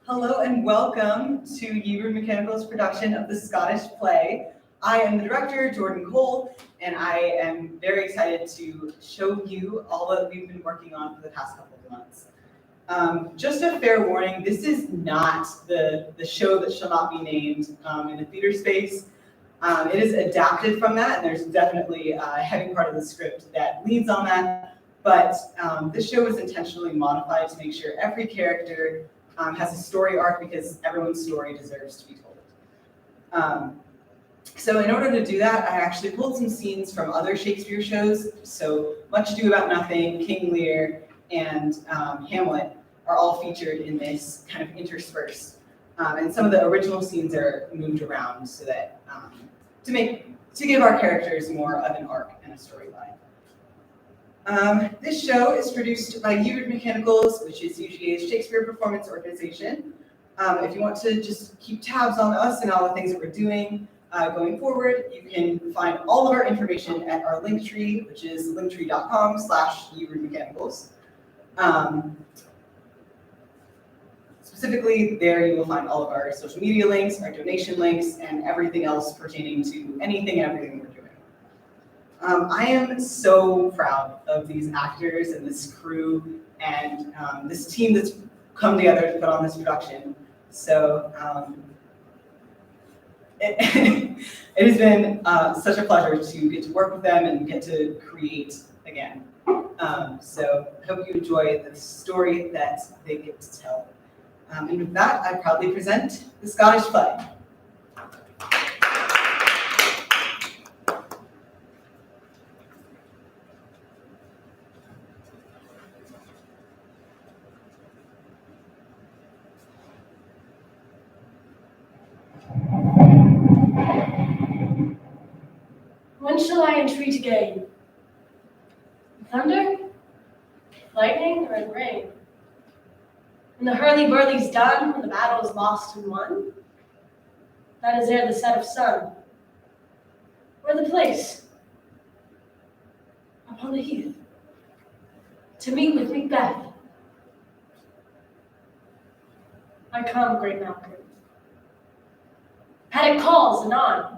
Hello and welcome to UGA Mechanical's production of the Scottish play. I am the director, Jordan Cole, and I am very excited to show you all that we've been working on for the past couple of months. Just a fair warning, this is not the show that shall not be named in the theater space. It is adapted from that, and there's definitely a heavy part of the script that leads on that, but this show is intentionally modified to make sure every character has a story arc because everyone's story deserves to be told. So in order to do that, I actually pulled some scenes from other Shakespeare shows. So Much Ado About Nothing, King Lear, and Hamlet are all featured in this kind of interspersed. And some of the original scenes are moved around so that to give our characters more of an arc and a storyline. This show is produced by UGA Mechanicals, which is UGA's Shakespeare performance organization. If you want to just keep tabs on us and all the things that we're doing going forward, you can find all of our information at our Linktree, which is linktree.com/UGA Mechanicals. Specifically, there you will find all of our social media links, our donation links, and everything else pertaining to anything and everything we're doing. I am so proud of these actors and this crew and this team that's come together to put on this production. So it has been such a pleasure to get to work with them and get to create again. So I hope you enjoy the story that they get to tell. And with that, I proudly present the Scottish play. When shall I entreat again? In thunder, lightning, or in rain? When the hurly-burly's done, when the battle is lost and won? That is ere the set of sun. Where the place? Upon the heath. To meet with Macbeth. I come, great Malcolm. Paddock calls anon.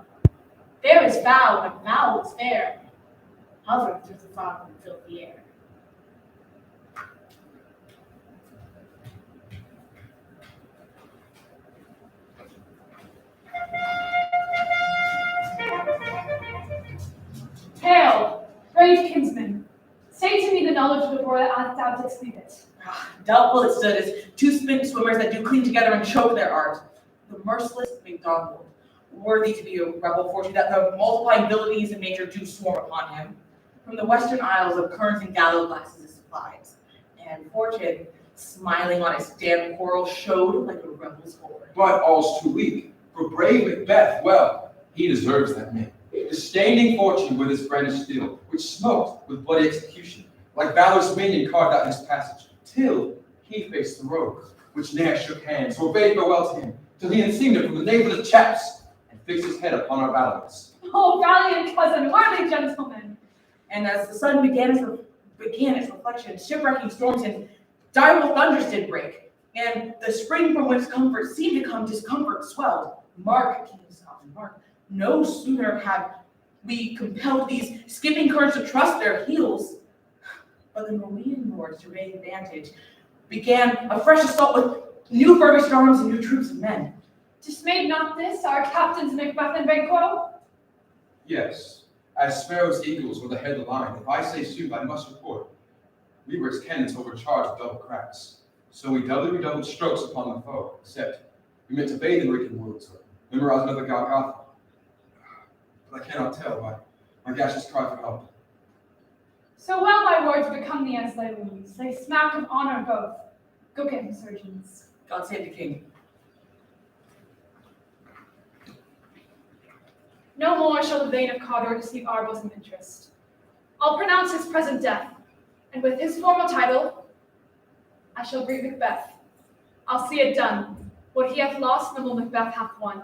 Fair is vow, and vow is fair. Hover through the fog and fill the air. Hail, brave kinsman, say to me the knowledge of the war that thou didst leave it. Doubtful it stood as two spin swimmers that do clean together and choke their art. The merciless Macduff, worthy to be a rebel fortune, that the multiplying abilities of nature do swarm upon him. From the western isles of currents and gallows glasses his supplies, and fortune, smiling on his damned quarrel, showed like a rebel's horde. But all's too weak, for brave Macbeth, well, he deserves that name. Disdaining fortune with his brandished steel, which smoked with bloody execution, like valor's minion carved out his passage, till he faced the rogue, which ne'er shook hands, or bade farewell to him, till he enseamed him from the navel of chaps, and fixed his head upon our battlements. Oh, valiant cousin, worthy gentlemen! And as the sun began its reflection, shipwrecking storms and direful thunders did break, and the spring from whence comfort seemed to come, discomfort swelled. Mark, King of Scotland, mark, no sooner had we compelled these skipping currents to trust their heels, but the Norwegian lords, to gain advantage, began a fresh assault with new furbished arms and new troops of men. Dismayed not this, our captains Macbeth and Banquo? Yes, as sparrows eagles with a head of line, if I say shoot, I must report. We were as cannons overcharged with double cracks, so we doubly redoubled strokes upon the foe, except we meant to bathe in reeking wounds, or memorize another Golgotha. But I cannot tell, my gaseous cry for help. So well my words become thee as thy wounds. They smack of honor both. Go get him, surgeons. God save the king. No more shall the vein of Cawdor deceive our bosom interest. I'll pronounce his present death, and with his formal title, I shall greet Macbeth. I'll see it done. What he hath lost, noble Macbeth hath won.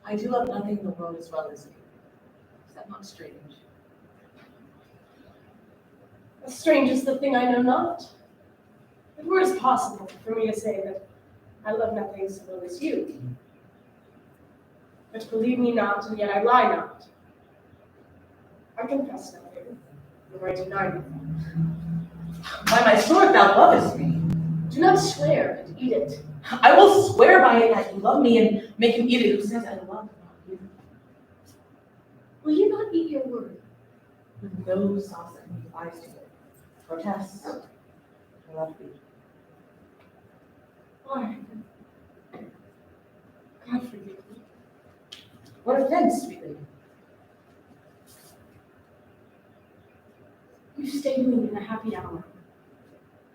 I do love nothing in the world as well as you. Is that not strange? As strange as the thing I know not. It were as possible for me to say that I love nothing so well as you. But believe me not, and yet I lie not. I confess nothing, nor I deny nothing. By my sword, thou lovest me. Do not swear and eat it. I will swear by it that you love me and make him eat it who says I love not you. Will you not eat your word? With no sauce and lies to it. Protest. I love thee. Why? God forgive me. What offense, sweet lady? You stayed me in a happy hour.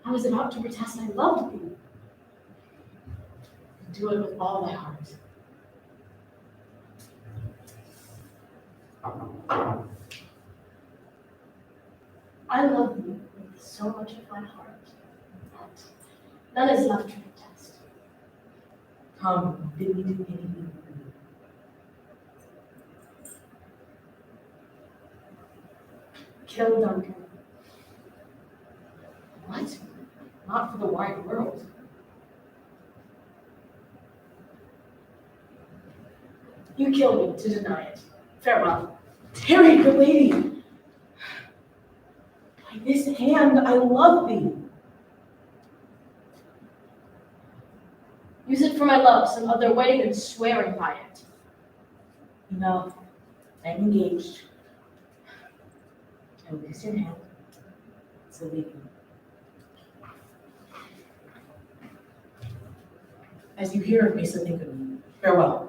I was about to protest I loved thee. Do it with all my heart. I love you with so much of my heart that none is left to protest. Come, bid me do anything for you. Kill Duncan. What? Not for the wide world. You kill me to deny it. Farewell. Tarry, good lady. By this hand I love thee. Use it for my love some other way than swearing by it. Enough. I'm engaged. I will kiss your hand. So leave you. As you hear of me, so think of me. Farewell.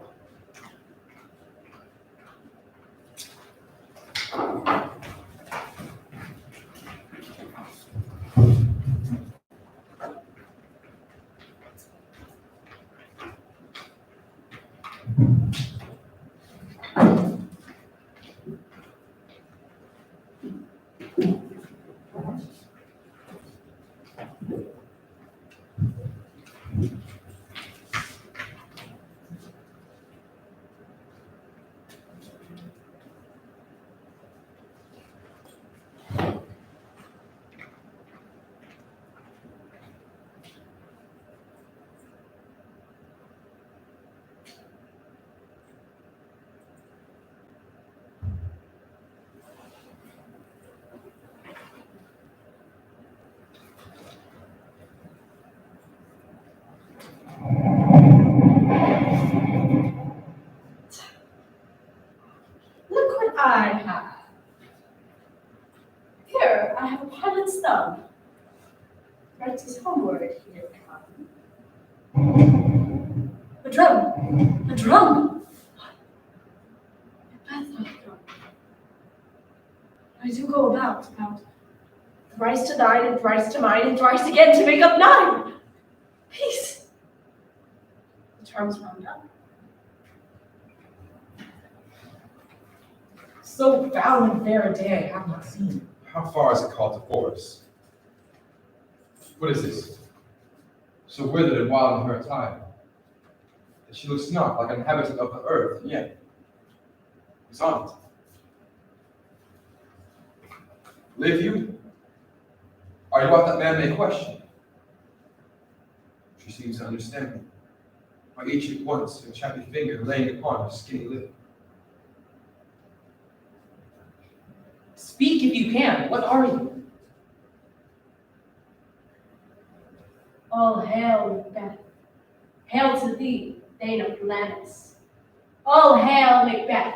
Look what I have. Here, I have a pilot's thumb. Right is homeward here come. A drum! A drum! Macbeth not drum. I do go about, thrice to thine, and thrice to mine, and thrice again to make up 9. Peace! The term's wound up. So foul and fair a day I have not seen. How far is it called to forest? What is this? So withered and wild in her attire, that she looks not like an inhabitant of the earth, yet is on it. Live you? Are you what that man may question? She seems to understand me, by each at once a chappy finger laying upon her skinny lip. Speak if you can. What are you? All hail, Macbeth. Hail to thee, Thane of Glamis. All hail, Macbeth.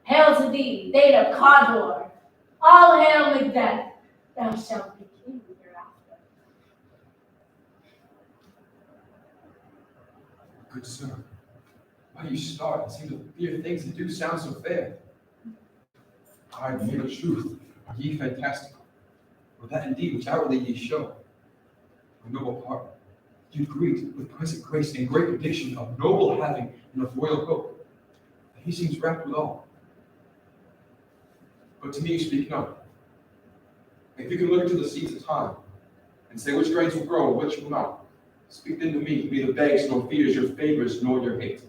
Hail to thee, Thane of Cawdor. All hail, Macbeth. Thou shalt be king hereafter. Good sir, why do you start and seem to fear things that do sound so fair? I mere truth, are ye fantastical? Or that indeed which outwardly ye show? A noble partner, you greet with present grace and great prediction of noble having and of royal hope, and he seems wrapped with all. But to me you speak none. If you can look into the seeds of time, and say which grains will grow and which will not, speak then to me, who neither begs nor fears your favors nor your hate.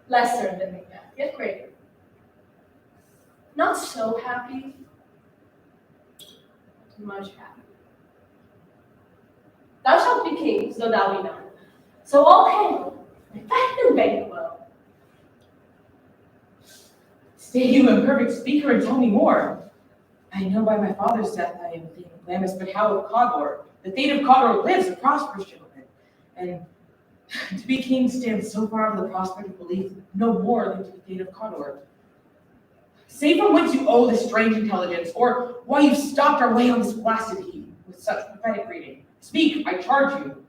Lesser than Macbeth, yet greater. Not so happy, but much happy. Thou shalt be king, so thou be known. So all hail, Macbeth and Banquo. Stay, you imperfect speaker, and tell me more. I know by my father's death I am Thane of Glamis, but how of Cawdor? The Thane of Cawdor lives, a prosperous gentleman. And to be king stands so far from the prospect of belief, no more than to be Thane of Cawdor. Say from whence you owe this strange intelligence, or why you've stopped our way on this blasted heath with such prophetic reading. Speak, I charge you.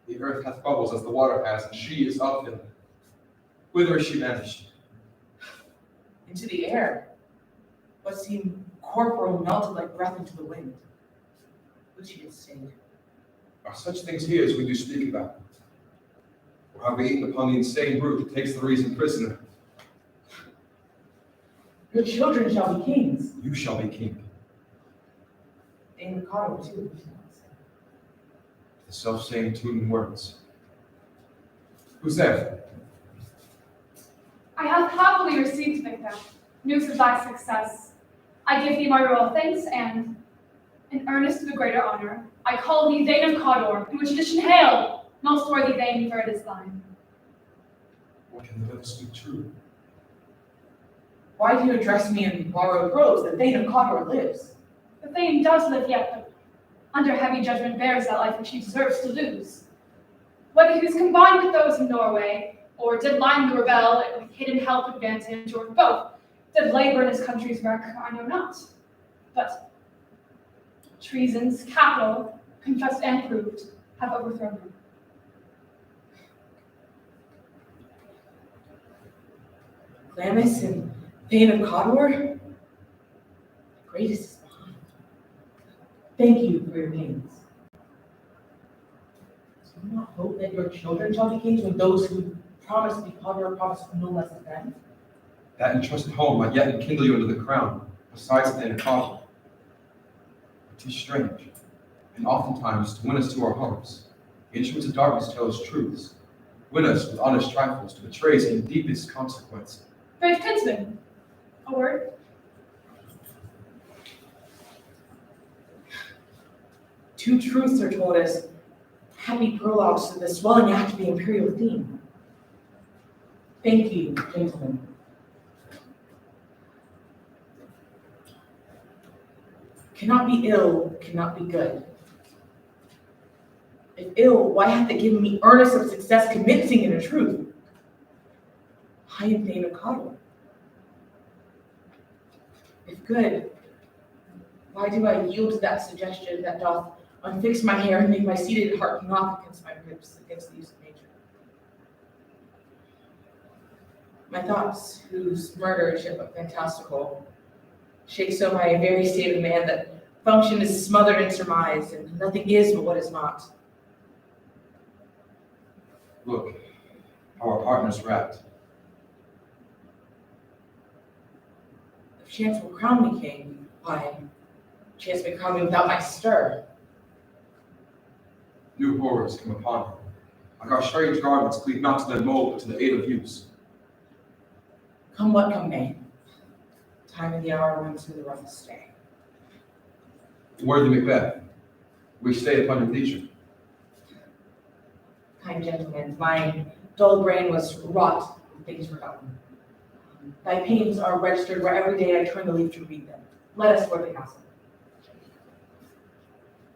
The earth hath bubbles as the water has, and she is of them. Whither is she vanished? Into the air. What seemed corporal melted like breath into the wind. Would she have stayed? Are such things here as we do speak about? Or have we eaten upon the insane brute that takes the reason prisoner? Your children shall be kings. You shall be king. Thane of Cawdor too. The self-same tune and words. Who's there? I have happily received, Macbeth, news of thy success. I give thee my royal thanks, and, in earnest of the greater honor, I call thee Thane of Cawdor, in which addition hail, most worthy Thane, for it is thine. What can the lips speak true? Why do you address me in borrowed prose? The Thane of Cawdor lives. The Thane does live yet, but under heavy judgment bears that life which he deserves to lose. Whether he was combined with those in Norway, or did line the rebel with hidden help advantage, or both, did labor in his country's wreck, I know not. But treasons, capital, confessed and proved, have overthrown him. Glamis and Thane of Cawdor? The greatest is behind. Thank you for your pains. Do you not hope that your children shall be kings when those who promise to be Cawdor promise no less than them? That entrusted home might yet enkindle you into the crown, besides the Thane of Cawdor. It is strange, and oftentimes to win us to our homes, instruments of darkness tell us truths, win us with honest trifles to betray us in deepest consequence. Brave kinsman, a word? Two truths are told as happy prologues to the swelling act of the imperial theme. Thank you, gentlemen. Cannot be ill, cannot be good. If ill, why hath it given me earnest of success convincing in a truth? I am Thane of Cawdor. If good, why do I yield to that suggestion that doth unfix my hair and make my seated heart knock against my ribs, against the use of nature? My thoughts, whose murder ship but fantastical, shake so my very state of man that function is smothered and surmised, and nothing is but what is not. Look, how our partners wrapped. If chance will crown me king, why, chance may crown me without my stir. New horrors come upon her. Like our strange garments cleave not to their mold, but to the aid of use. Come what come may, time and the hour whence we the roughest stay. Worthy Macbeth, we stay upon your leisure. Kind gentlemen, my dull brain was wrought with things forgotten. Thy pains are registered where every day I turn the leaf to read them. Let us toward the castle.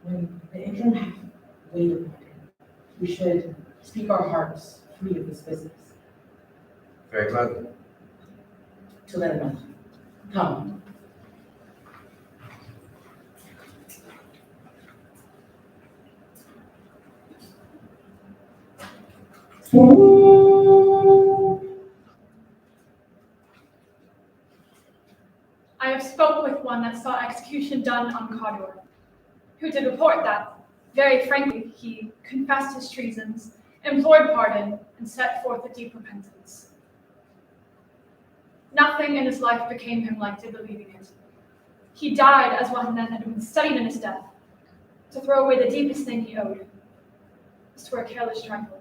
When the interim hath waited upon him, we should speak our hearts free of this business. Very gladly. Till then, enough. Come. I have spoke with one that saw execution done on Cawdor, who did report that, very frankly, he confessed his treasons, implored pardon, and set forth a deep repentance. Nothing in his life became him like to believing it. He died as one that had been studied in his death, to throw away the deepest thing he owed, as 'twere a careless trifle.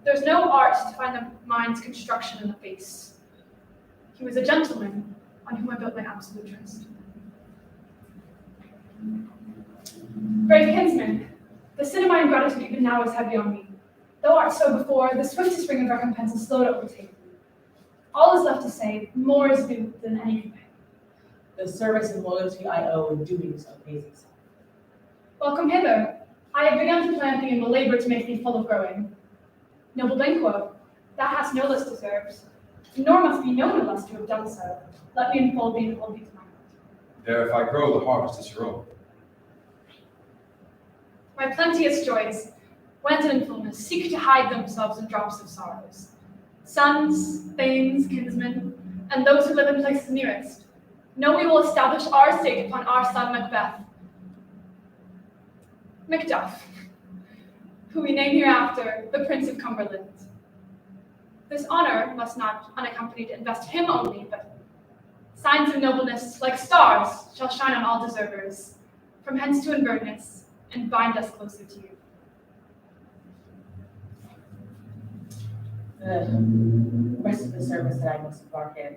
There's no art to find the mind's construction in the face. He was a gentleman on whom I built my absolute trust. Brave kinsman, the sin of my ingratitude even now is heavy on me. Thou art so before, the swiftest ring of recompense is slow to overtake me. All is left to say, more is due than any can pay. The service and loyalty I owe in doing so pays itself. Welcome hither. I have begun to plant thee and will labor to make thee full of growing. Noble Banquo, thou hast no less deserves, nor must be known unless to have done so. Let me enfold thee and hold thee to my heart. There, if I grow, the harvest is your own. My plenteous joys, went in fullness, seek to hide themselves in drops of sorrows. Sons, thanes, kinsmen, and those who live in places nearest, know we will establish our state upon our son Macbeth. Macduff, who we name hereafter the Prince of Cumberland. This honor must not unaccompanied invest him only, but signs of nobleness, like stars, shall shine on all deservers, from hence to Inverness, and bind us closer to you. The rest of the service that I must embark in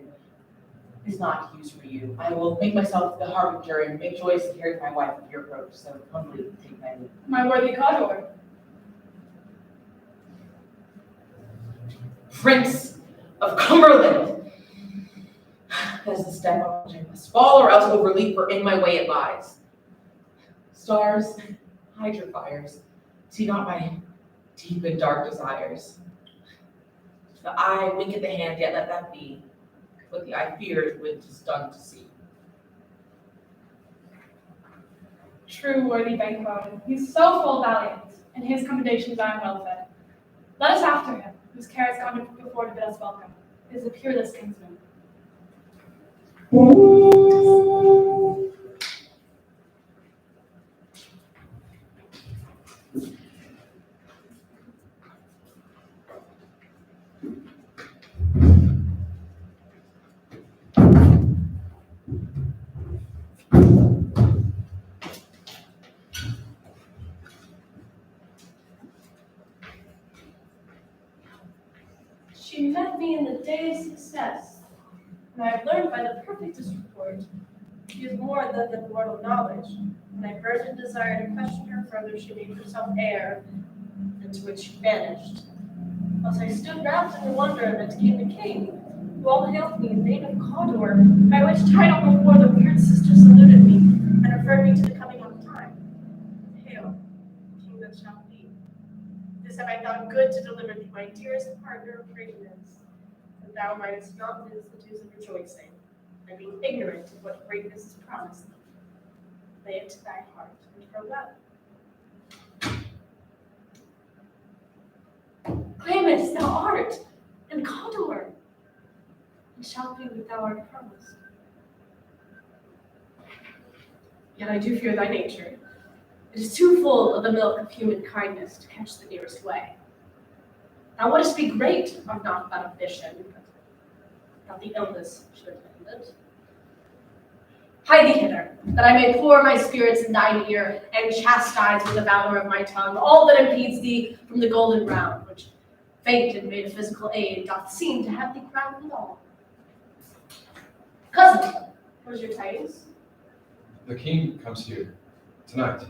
is not used for you. I will make myself the harbinger and make joys to carry my wife at your approach, so humbly take my leave. My worthy Cawdor, Prince of Cumberland! That is the step on which I must fall, or else overleap, for in my way it lies. Stars, hide your fires. See not my deep and dark desires. The eye wink at the hand, yet let that be. What the eye fears, which is done to see. true worthy Banquo, he's so full valiant, and his commendations I am well fed. Let us after him, whose care has gone before to bid us welcome. It is a peerless kinsman. She met me in the day of success, and I have learned by the perfectest report. She is more than mortal knowledge, and I burdened desire to question her further. She made herself heir, into which she vanished. Whilst I stood wrapped in wonder, that came the king, who all hailed me in name of Cawdor, by which title before the weird sister saluted me, and referred me to the coming of time. Hail, king that shall be. This have I thought good to deliver thee, my dearest partner of greatness, that thou mightest not lose the dues of rejoicing, and being ignorant of what greatness is promised thee. Lay it to thy heart, and farewell. Claimest thou art, and Cawdor, and shalt be what thou art promised. Yet I do fear thy nature. It is too full of the milk of human kindness to catch the nearest way. Thou wouldst be great, of not that ambition, but that the illness should attend it. Hie thee hither, that I may pour my spirits in thine ear, and chastise with the valor of my tongue all that impedes thee from the golden round, which faint and metaphysical aid doth seem to have thee crowned withal. Cousin, what is your tidings? The king comes here tonight.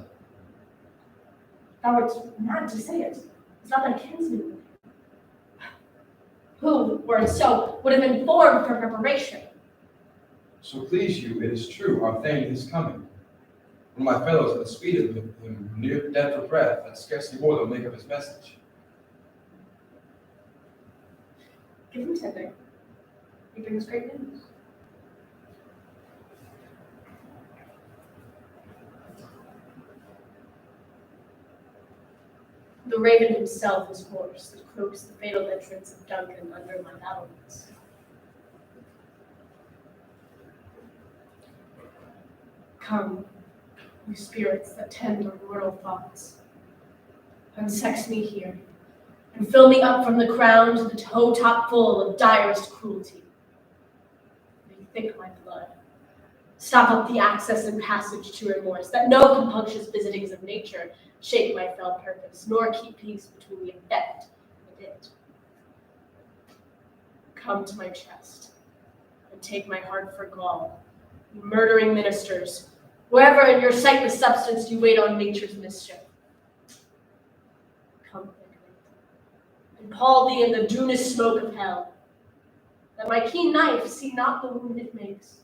Thou art mad to say it. Is not thy kinsman? Who, were it so, would have informed for preparation? So please you, it is true, our thane is coming. One of my fellows at the speed of him, near dead for breath, and scarcely more than make up his message. Give him tender. He brings great news. The raven himself is hoarse that croaks the fatal entrance of Duncan under my battlements. Come, you spirits that tend on mortal thoughts, unsex me here, and fill me up from the crown to the toe top full of direst cruelty. Rethink my blood, Stop up the access and passage to remorse, that no compunctious visitings of nature shake my felt purpose, nor keep peace between the effect and it. Come to my chest, and take my heart for gall, you murdering ministers, wherever in your sightless substance you wait on nature's mischief. Come quickly, and pall thee in the dunous smoke of hell, that my keen knife see not the wound it makes,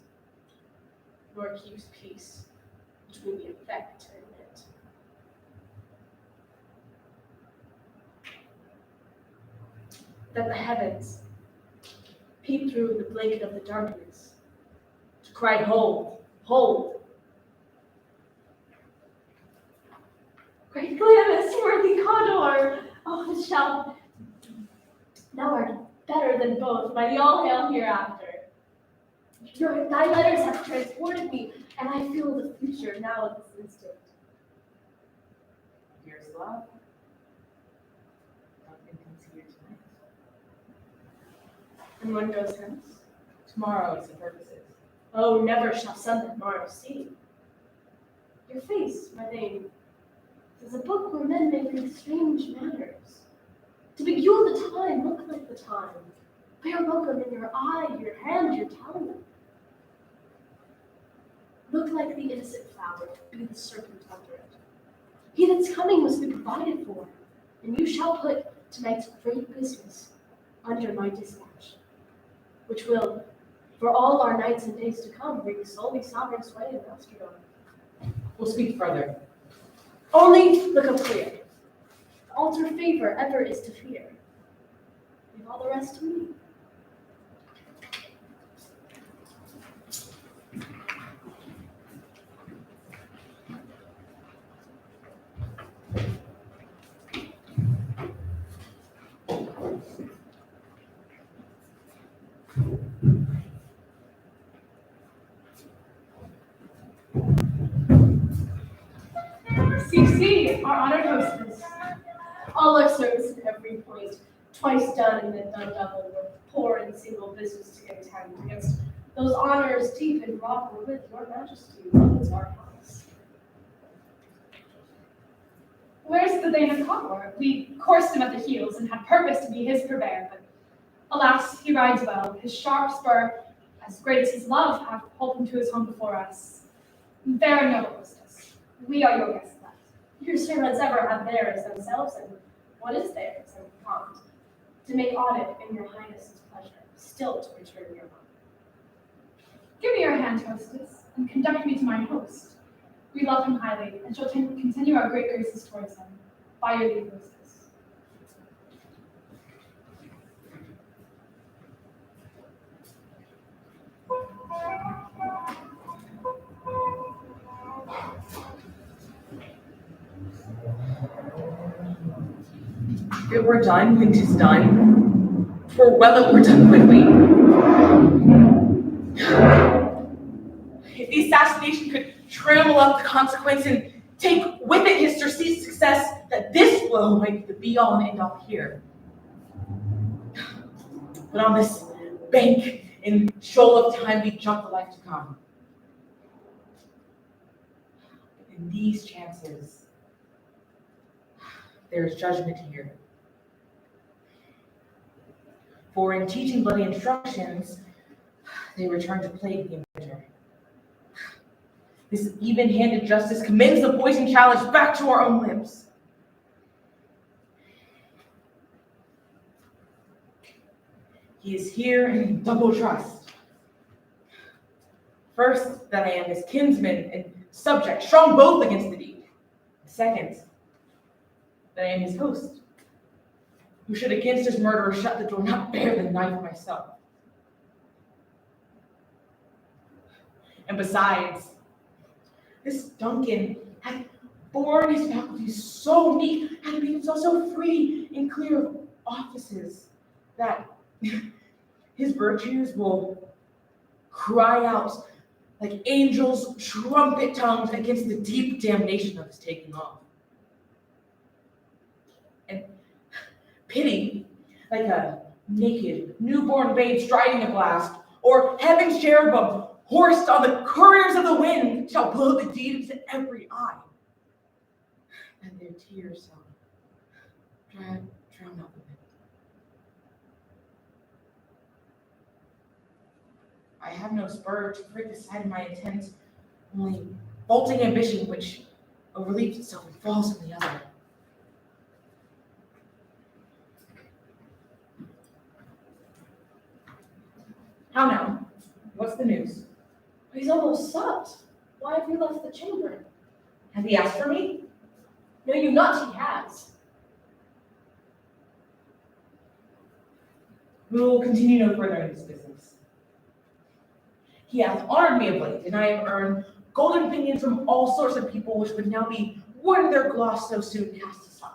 nor keeps peace between the effect and it. That the heavens peep through the blanket of the darkness to cry, hold, hold. Great Glamis, worthy Condor, oh, shall thou art better than both, by the all hail hereafter. Thy letters have transported me, and I feel the future now at this instant. Here's love. Duncan comes here tonight. And one goes hence. Tomorrow is the purposes. Oh, never shall sun that morrow see. Your face, my dame, is a book where men may read strange matters. To beguile the time, look like the time. Bear welcome in your eye, your hand, your tongue. Look like the innocent flower, be the serpent under it. He that's coming must be provided for, and you shall put tonight's great business under my dispatch, which will, for all our nights and days to come, bring solely sovereign sway and masterdom. We'll speak further. Only look up clear. To alter favor ever is to fear. Leave all the rest to me. CC, our honored hostess. All our service at every point, twice done and then done double, with poor and single business to contend against those honors deep and broad wherewith your majesty runs our house. Where's the Thane of Condor? We coursed him at the heels and had purpose to be his purveyor, but alas, he rides well. His sharp spur, as great as his love, hath pulled him to his home before us. Fair and noble hostess, we are your guests left. Your servants ever have theirs themselves, and what is theirs and can't? To make audit in your highness's pleasure, still to return your money. Give me your hand, hostess, and conduct me to mine host. We love him highly, and shall continue our great graces towards him. By your leave, hostess. If we're done when 'tis done, for well it were done quickly. If the assassination could trample up the consequence and take with it his surceased success, that this blow might be the be-all and end-all here. But on this bank in shoal of time we jump the life to come. In these chances, there is judgment here. For in teaching bloody instructions, they return to plague the inventor. This even-handed justice commends the poison challenge back to our own lips. He is here in double trust. First, that I am his kinsman and subject, strong both against the deed. Second, that I am his host, who should against his murderer shut the door, not bear the knife myself. And besides, this Duncan hath borne his faculties so meek, hath been so free and clear of offices, that his virtues will cry out like angels' trumpet tongues against the deep damnation of his taking off. And pity, like a naked, newborn babe striding a blast, or heaven's cherubim horsed on the couriers of the wind, shall blow the deed into every eye. And their tears shall drown out the wind. I have no spur to break aside my intent, only vaulting ambition which overleaps itself and falls on the other. How now? What's the news? He's almost supped. Why have you left the chamber? Has he asked for me? No, you not, he has. We will continue no further in this business. He hath honored me of late, and I have earned golden opinions from all sorts of people which would now be worn their gloss so soon cast aside.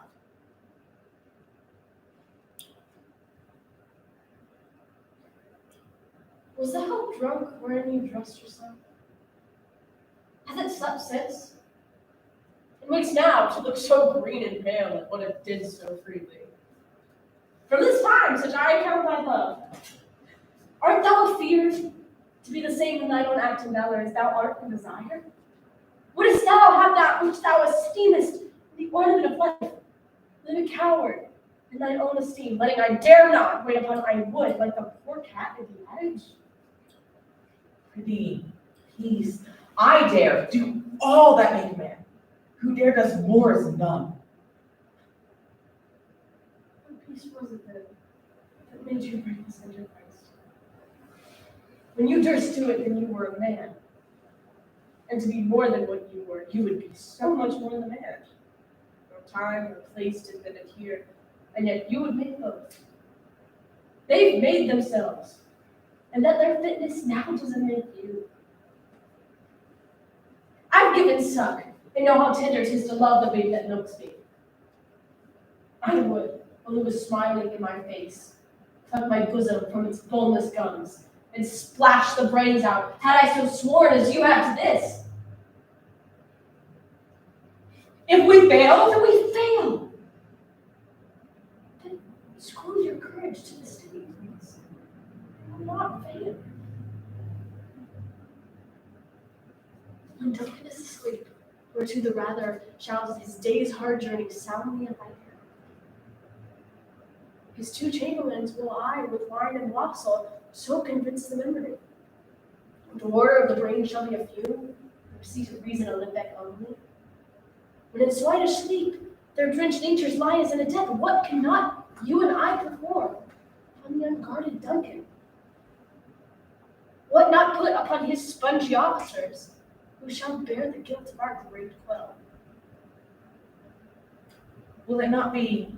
Was that how drunk wherein you dressed yourself? Has it slept since? It wakes now to look so green and pale at what it did so freely. From this time, such I count thy love. Art thou afeared to be the same in thine own act and valor as thou art in desire? Wouldst thou have that which thou esteemest the ornament of life? Live a coward in thine own esteem, letting I dare not wait upon I would, like the poor cat in the adage. Prithee, peace. I dare do all that make a man. Who dare does more is none. What peace was it then that made you break this enterprise? When you durst do it, then you were a man. And to be more than what you were, you would be so much more than a man. No time or place did then adhere, and yet you would make both. They've made themselves, and that their fitness now doesn't make you. I've given suck, and know how tender 'tis to love the babe that milks me. I would, while it was smiling in my face, tuck my bosom from its boneless gums, and splash the brains out, had I so sworn as you have to this. If we fail, then we fail. Then screw your courage to the steady, please. I will not fail. When Duncan is asleep, whereto the rather shall his day's hard journey soundly invite him. His two chamberlains will I with wine and wassail so convince the memory. The order of the brain shall be a few, the seat of reason a limbeck only. When in swinish sleep, their drenched natures lie as in a death, what cannot you and I perform upon the unguarded Duncan? What not put upon his spongy officers, who shall bear the guilt of our great quell? Will it not be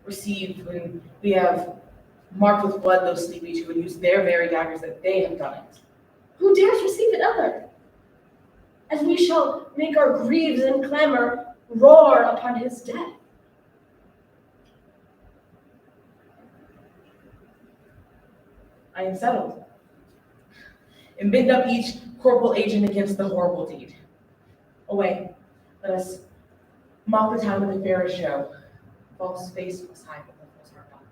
received when we have marked with blood those sleepies who would use their very daggers that they have done it? Who dares receive it other? As we shall make our greaves and clamor roar upon his death. I am settled. And bid up each corporal agent against the horrible deed. Away, let us mock the town with a fairer show. False face must hide what the false heart doth.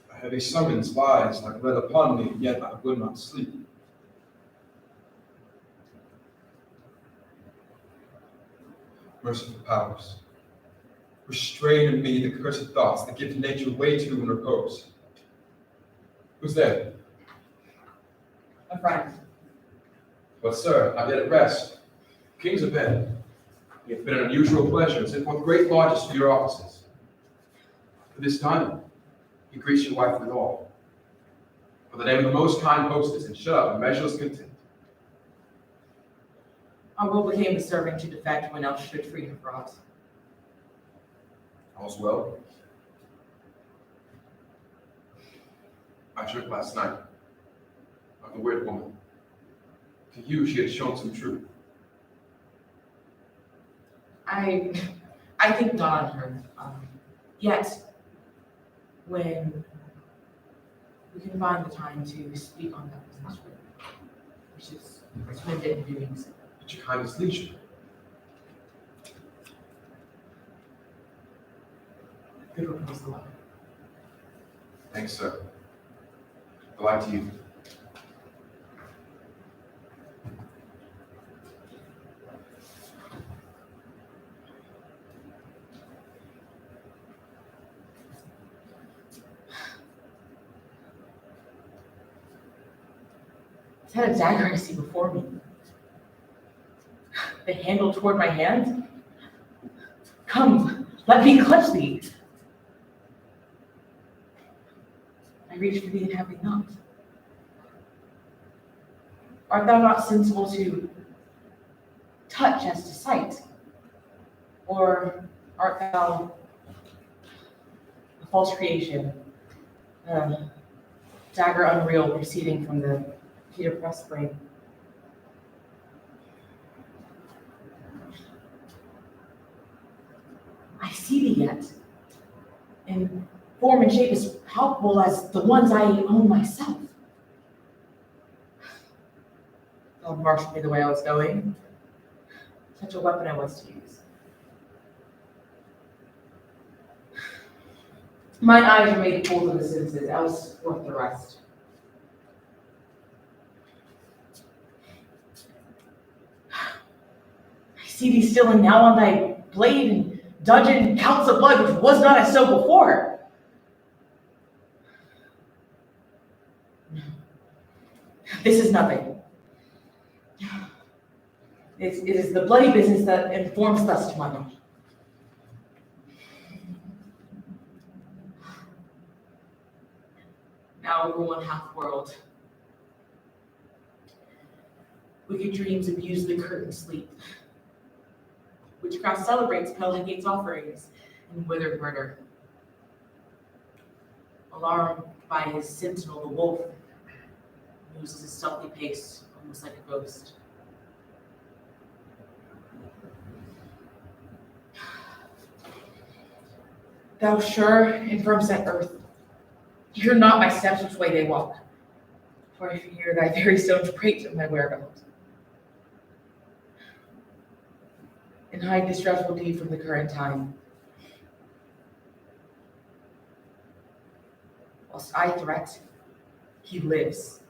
A heavy summons lies like lead upon me, yet I would not sleep. Merciful powers, restrain in me the cursed thoughts that give nature way to in repose. Who's there? A friend. But sir, not yet at rest. King's abed. He hath been an unusual pleasure, and sent forth great largesse for your offices. For this time, he greets your wife with all. For the name of the most kind hostess, and shut up in measureless content. Our will became the servant to defect when else should freedom brought. All's well. I dreamt last night of the weird woman. To you, she had shown some truth. I think not on her. Yet, when we can find the time to speak on that business with her, which is recommended in doing so. At your kindest leisure. Good proposal. Thanks, sir. Delight to you. Is that a dagger I see before me? The handle toward my hand? Come, let me clutch thee. I reach for thee and have thee not. Art thou not sensible to touch as to sight? Or art thou a false creation, a dagger unreal proceeding from the Peter Press spring? I see thee yet, in form and shape as palpable as the ones I own myself. Thou marshaled me the way I was going. Such a weapon I was to use. Mine eyes are made fools of the senses, else worth the rest. I see thee still and now on thy blade and dungeon counts of blood, which was not as so before. This is nothing. It is the bloody business that informs thus to my mind. Now over 1/2 world. Wicked dreams abuse the curtained sleep. Witchcraft celebrates pale Hecate's offerings and withered murder. Alarmed by his sentinel, the wolf moves his stealthy pace, almost like a ghost. Thou sure and firm set earth, hear not my steps which way they walk, for I fear thy very stones prate of my whereabouts. And hide this dreadful deed from the current time. Whilst I threat, he lives.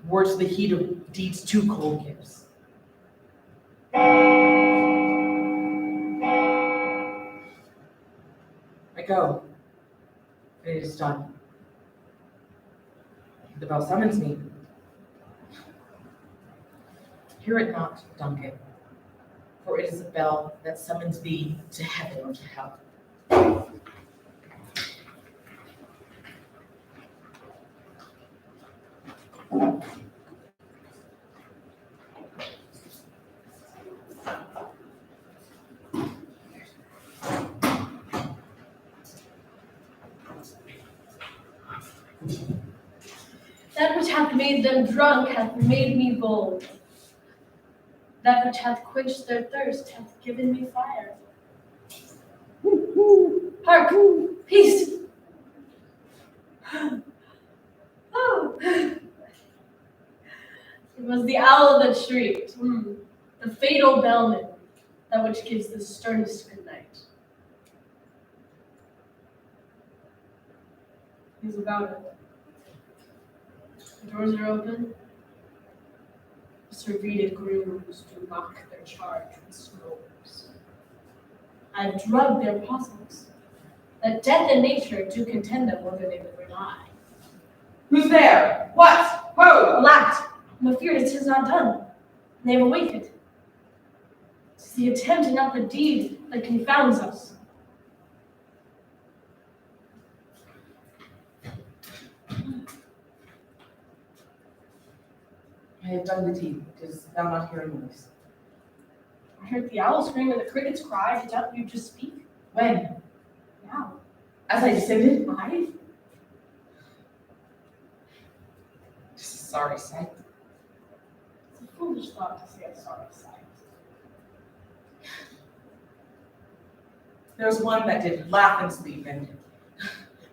Words the heat of deeds too cold gives. I go, and it is done. The bell summons me. Hear it not, Duncan, for it is a bell that summons thee to heaven or to hell. That which hath made them drunk hath made me bold. That which hath quenched their thirst hath given me fire. Hark! Peace! Oh! It was the owl that shrieked, the fatal bellman, that which gives the sternest good night. He's about it. The doors are open. The serrated grooms do mock their charge with snores. I've drugged their puzzles, that death and nature do contend them whether they would rely. Who's there? What? Who? Alack, I'm afeard it is not done. And they have awakened. 'Tis the attempt and not the deed that confounds us. I have done the deed. Does thou not hear a noise? I heard the owl scream and the crickets cry. Did not you just speak? When? Now. As I descended? I? sorry sight. It's a foolish thought to say a sorry sight. There was one that did laugh and sleep, and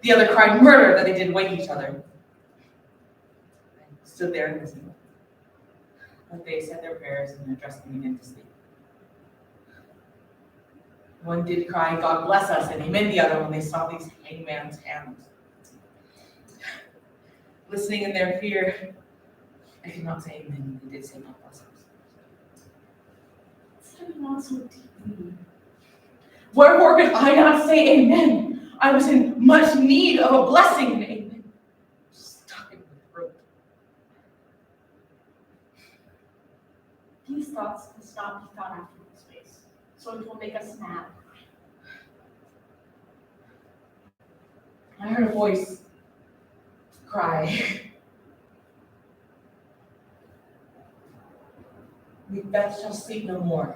the other cried murder that they did wake each other. I stood there and listened. But they said their prayers and addressed me again to sleep. One did cry, God bless us, and amen the other when they saw these hangman's hands. Listening in their fear, I could not say amen, they did say God bless us. It's not so deeply. Wherefore could I not say amen? I was in much need of a blessing and amen. Stuck in my throat. These thoughts must not be thought after in space, so it will make us mad. I heard a voice cry. Macbeth shall sleep no more.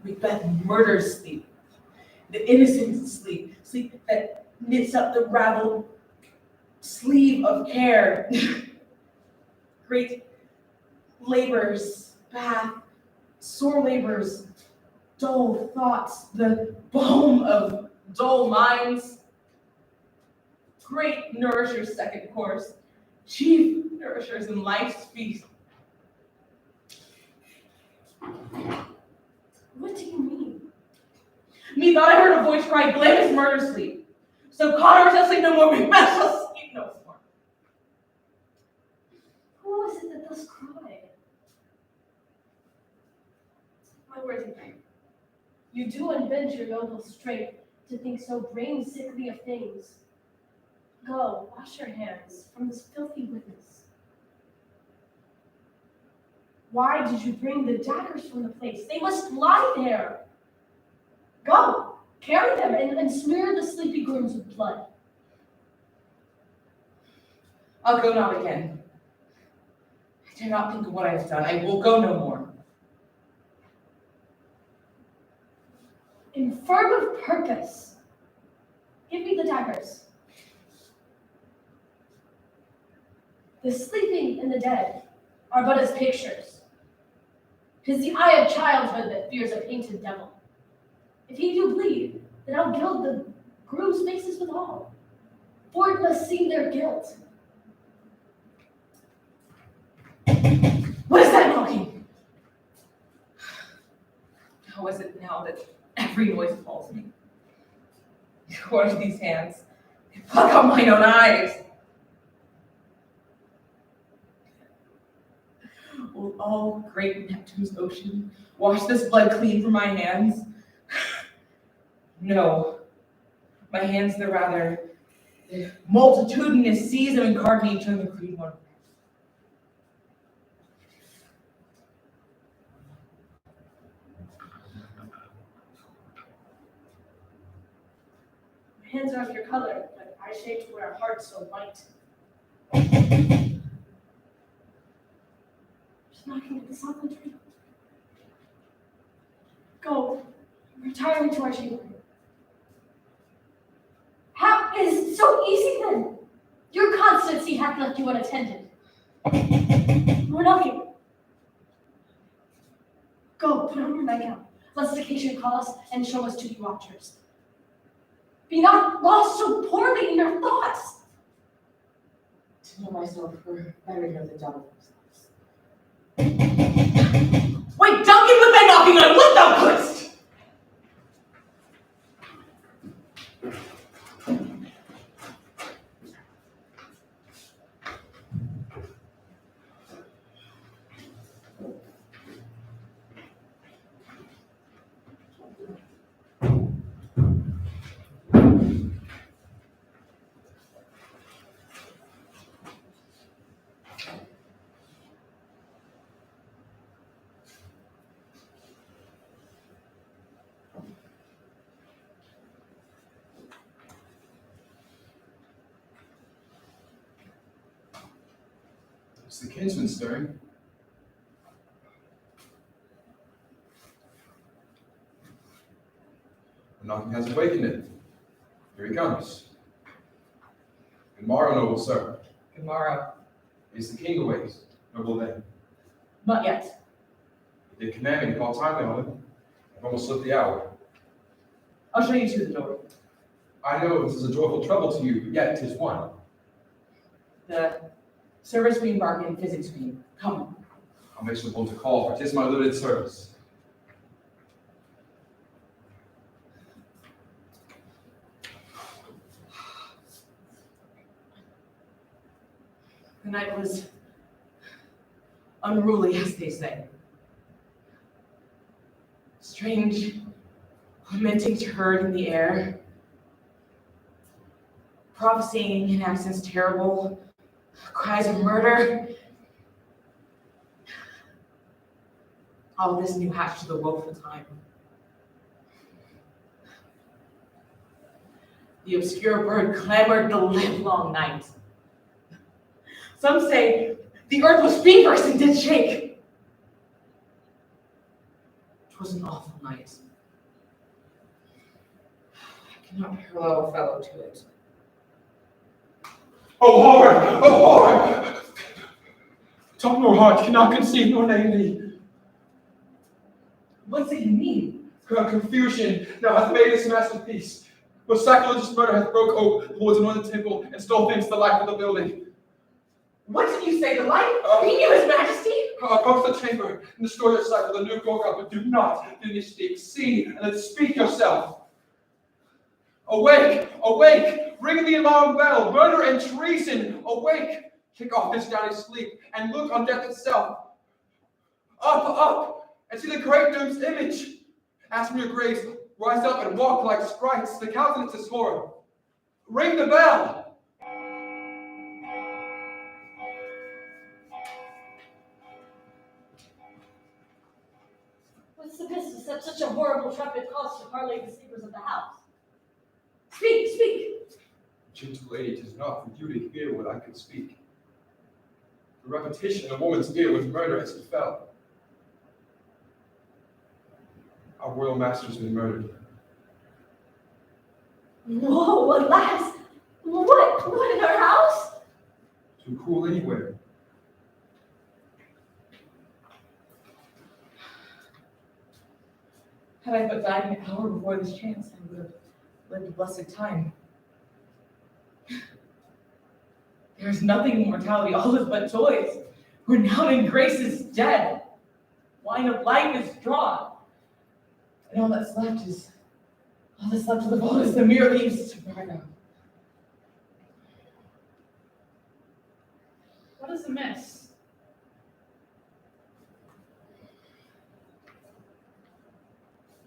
Macbeth murders sleep. The innocent sleep. Sleep that knits up the raveled sleeve of care. Great labors, bath, sore labors, dull thoughts, the balm of dull minds. Great nourishers second course, chief nourishers in life's feast. What do you mean? Methought I heard a voice cry, Glamis murder sleep. So Connor shall sleep no more, Macbeth shall sleep no more. Who was it that thus cried? My words in vain. You do unbend your noble strength to think so brain sickly of things. Go, wash your hands from this filthy witness. Why did you bring the daggers from the place? They must lie there. Go, carry them and smear the sleepy grooms with blood. I'll go not again. I dare not think of what I have done. I will go no more. Infirm of purpose. Give me the daggers. The sleeping and the dead are but as pictures. 'Tis the eye of childhood that fears a painted devil. If he do bleed, then I'll gild the grooms' faces with all, for it must seem their guilt. What is that knocking? How is it now that every noise falls me? What are these hands? They pluck out mine own eyes. Will all great Neptune's ocean wash this blood clean from my hands? No. My hands, they're rather the multitudinous seas of incarnate turn the creed one. My hands are of your color, but I shaped to wear a heart so white. Just knocking at the southern tree. Go, retire into our chamber. How is so easy then? Your constancy hath left you unattended. We're knocking. Go, put on your nightgown, lest occasion call us and show us to be watchers. Be not lost so poorly in your thoughts. To know myself, we're better know the devil themselves. Wait, Duncan, what thy knocking on? What thou couldst! It's the kinsman stirring. The knocking has awakened it. Here he comes. Good morrow, noble sir. Good morrow. Is the king awake, noble then? Not yet. They did command me to call time on him. I've almost slipped the hour. I'll show you to the door. I know this is a joyful trouble to you, but yet 'tis one. The service we embark in physics me. Come. I'll make some to call, for 'tis my limited service. The night was unruly, as they say. Strange lamentings heard in the air, prophesying in accents terrible, cries of murder. All this new hatched to the woeful time. The obscure bird clamored the livelong night. Some say the earth was feverish and did shake. 'Twas an awful night. I cannot parallel a fellow to it. Oh horror! Oh horror! Tongue nor heart cannot conceive nor name thee. What's it you mean? Confusion now hath made this masterpiece. For sacrilegious murder hath broke ope the Lord's anointed temple and stole thence the life of the building. What did you say? The light? He knew His Majesty? Approach the chamber and destroy your sight with a new Gober, but do not finish speak. See and then speak yourself. Awake! Awake! Ring the alarm bell! Murder and treason! Awake! Kick off this downy sleep and look on death itself. Up, up! And see the great doom's image. Ask from your graves, rise up and walk like sprites. The countenance is horror. Ring the bell! What's the business that such a horrible trumpet calls to parley the sleepers of the house? Speak, speak! Gentle lady, 'tis not for you to hear what I could speak. The repetition of woman's ear with murder as it fell. Our royal master's been murdered. Whoa, alas! What in our house? Too cruel anywhere. Had I but died an hour before this chance, I would have lived a blessed time. There is nothing in mortality, all is but joys. Renown and grace is dead. Wine of life is drawn. And all that's left of the vault is the mere leaves to burn out. What is amiss?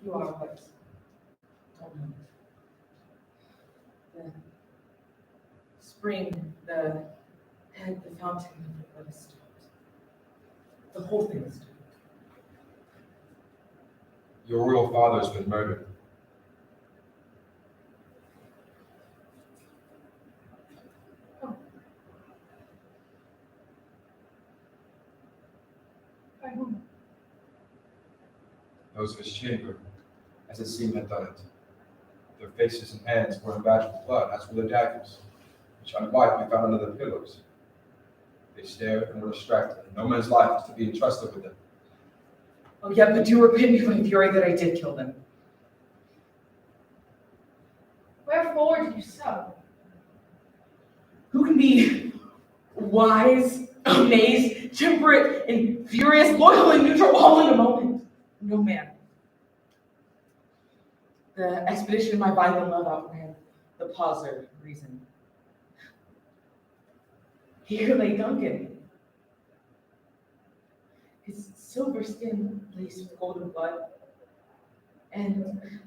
You are what? Don't know. The spring, the head, the fountain, the blood is stopped. The whole thing is stopped. Your royal father's been murdered. By whom? Those of his chamber, as it seemed, had done it. Their faces and hands were embadged with blood, as were their daggers, which unwiped we found under the pillows. They stared and were distracted, and no man's life was to be entrusted with them. Oh, yet but do repent me for the fury that I did kill them. Wherefore did you so? Who can be wise, amazed, temperate, and furious, loyal and neutral all in a moment? No man. The expedition of my violent love outran the pauser reason. Here lay Duncan. His silver skin laced with golden blood, and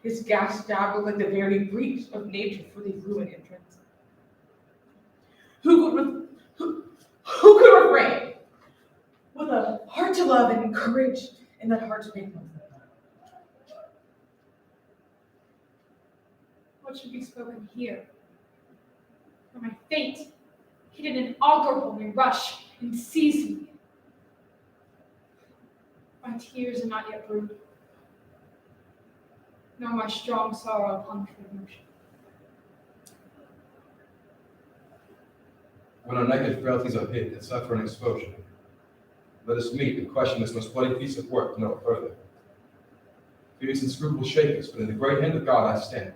his gash stab looked like the very breach of nature for the ruined entrance. Who could refrain? With a heart to love and courage in that heart to make one. What should be spoken here? For my fate, hidden in augury may rush and seize me. My tears are not yet brewed, nor my strong sorrow upon the emotion. when our naked frailties are hid and suffer an exposure. Let us meet and question this most bloody piece of work no further. Fears and scruples shake us, but in the great hand of God I stand.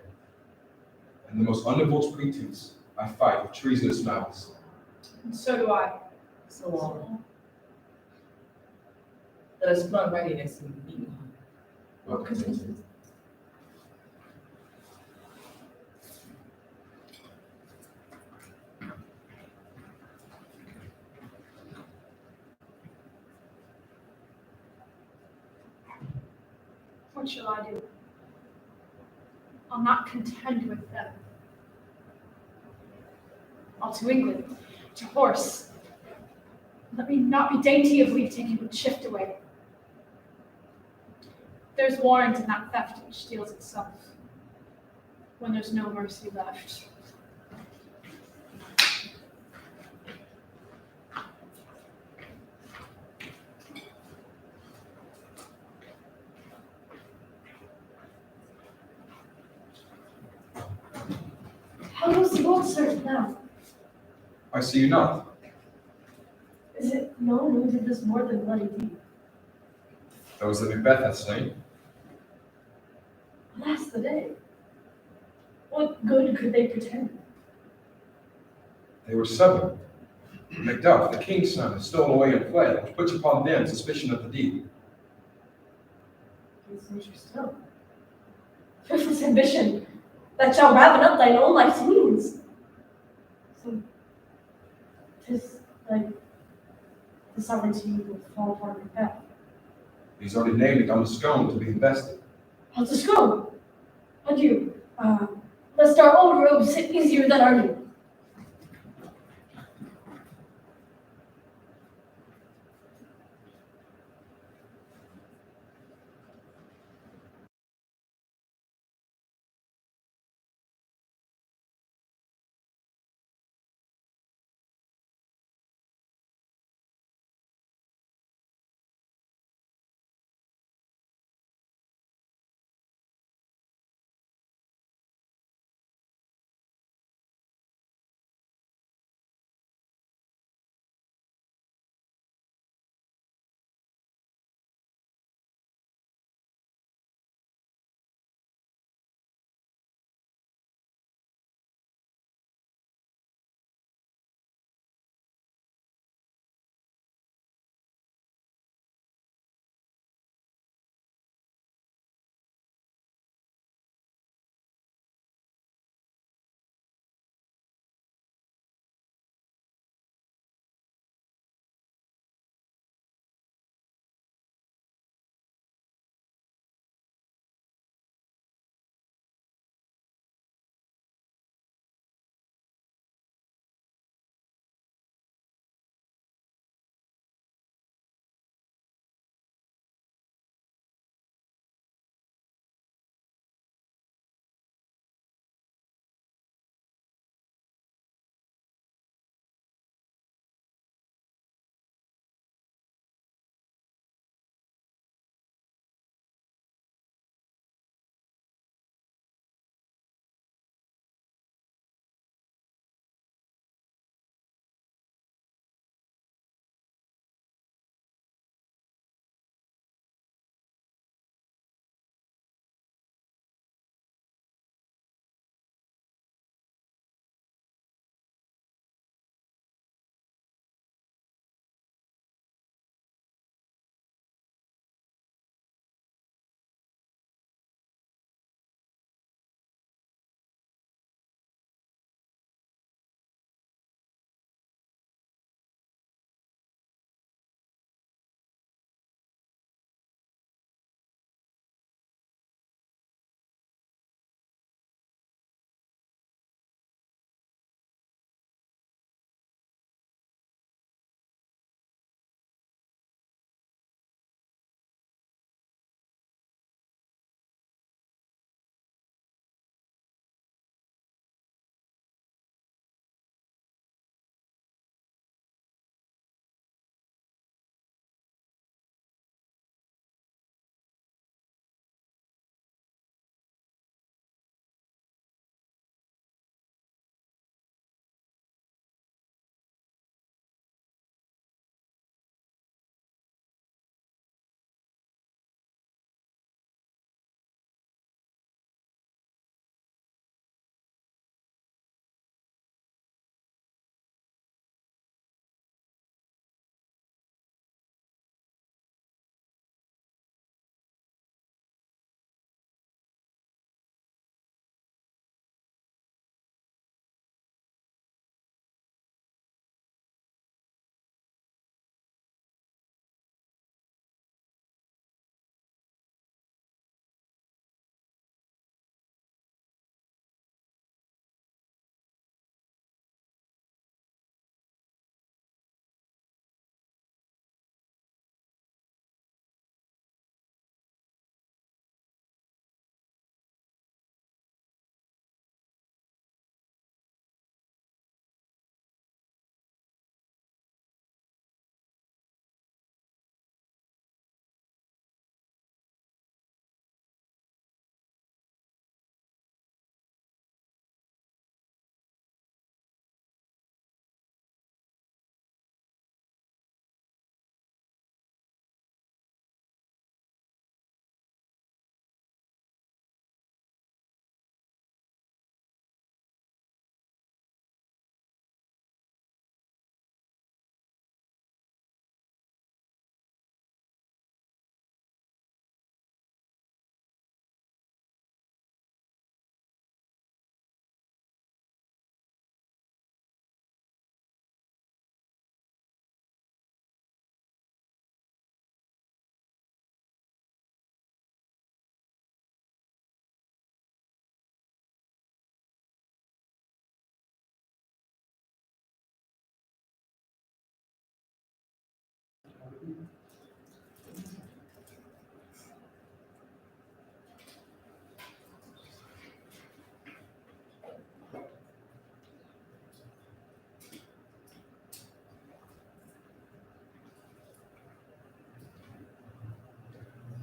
And the most undivulged pretense I fight with treasonous malice. And so do I. So long. Let us put on readiness and meet him. Welcome. What shall I do? I'll not contend with them. I'll to England, to horse. Let me not be dainty of leave taking but shift away. There's warrant in that theft which steals itself, when there's no mercy left. How goes the old servant now? I see you not. Is it known who did this more than bloody deed? Those that Macbeth hath slain. Alas the day. What good could they pretend? They were severed. Macduff, the king's son, is stolen away in play, which puts upon them suspicion of the deed. It's interesting. Thriftless ambition that shall raven up thine own life's means. So, 'tis like the sovereignty will fall upon Macbeth. He's already named it on the scone to be invested. How to go? Adieu. Lest our old robes sit easier than our new.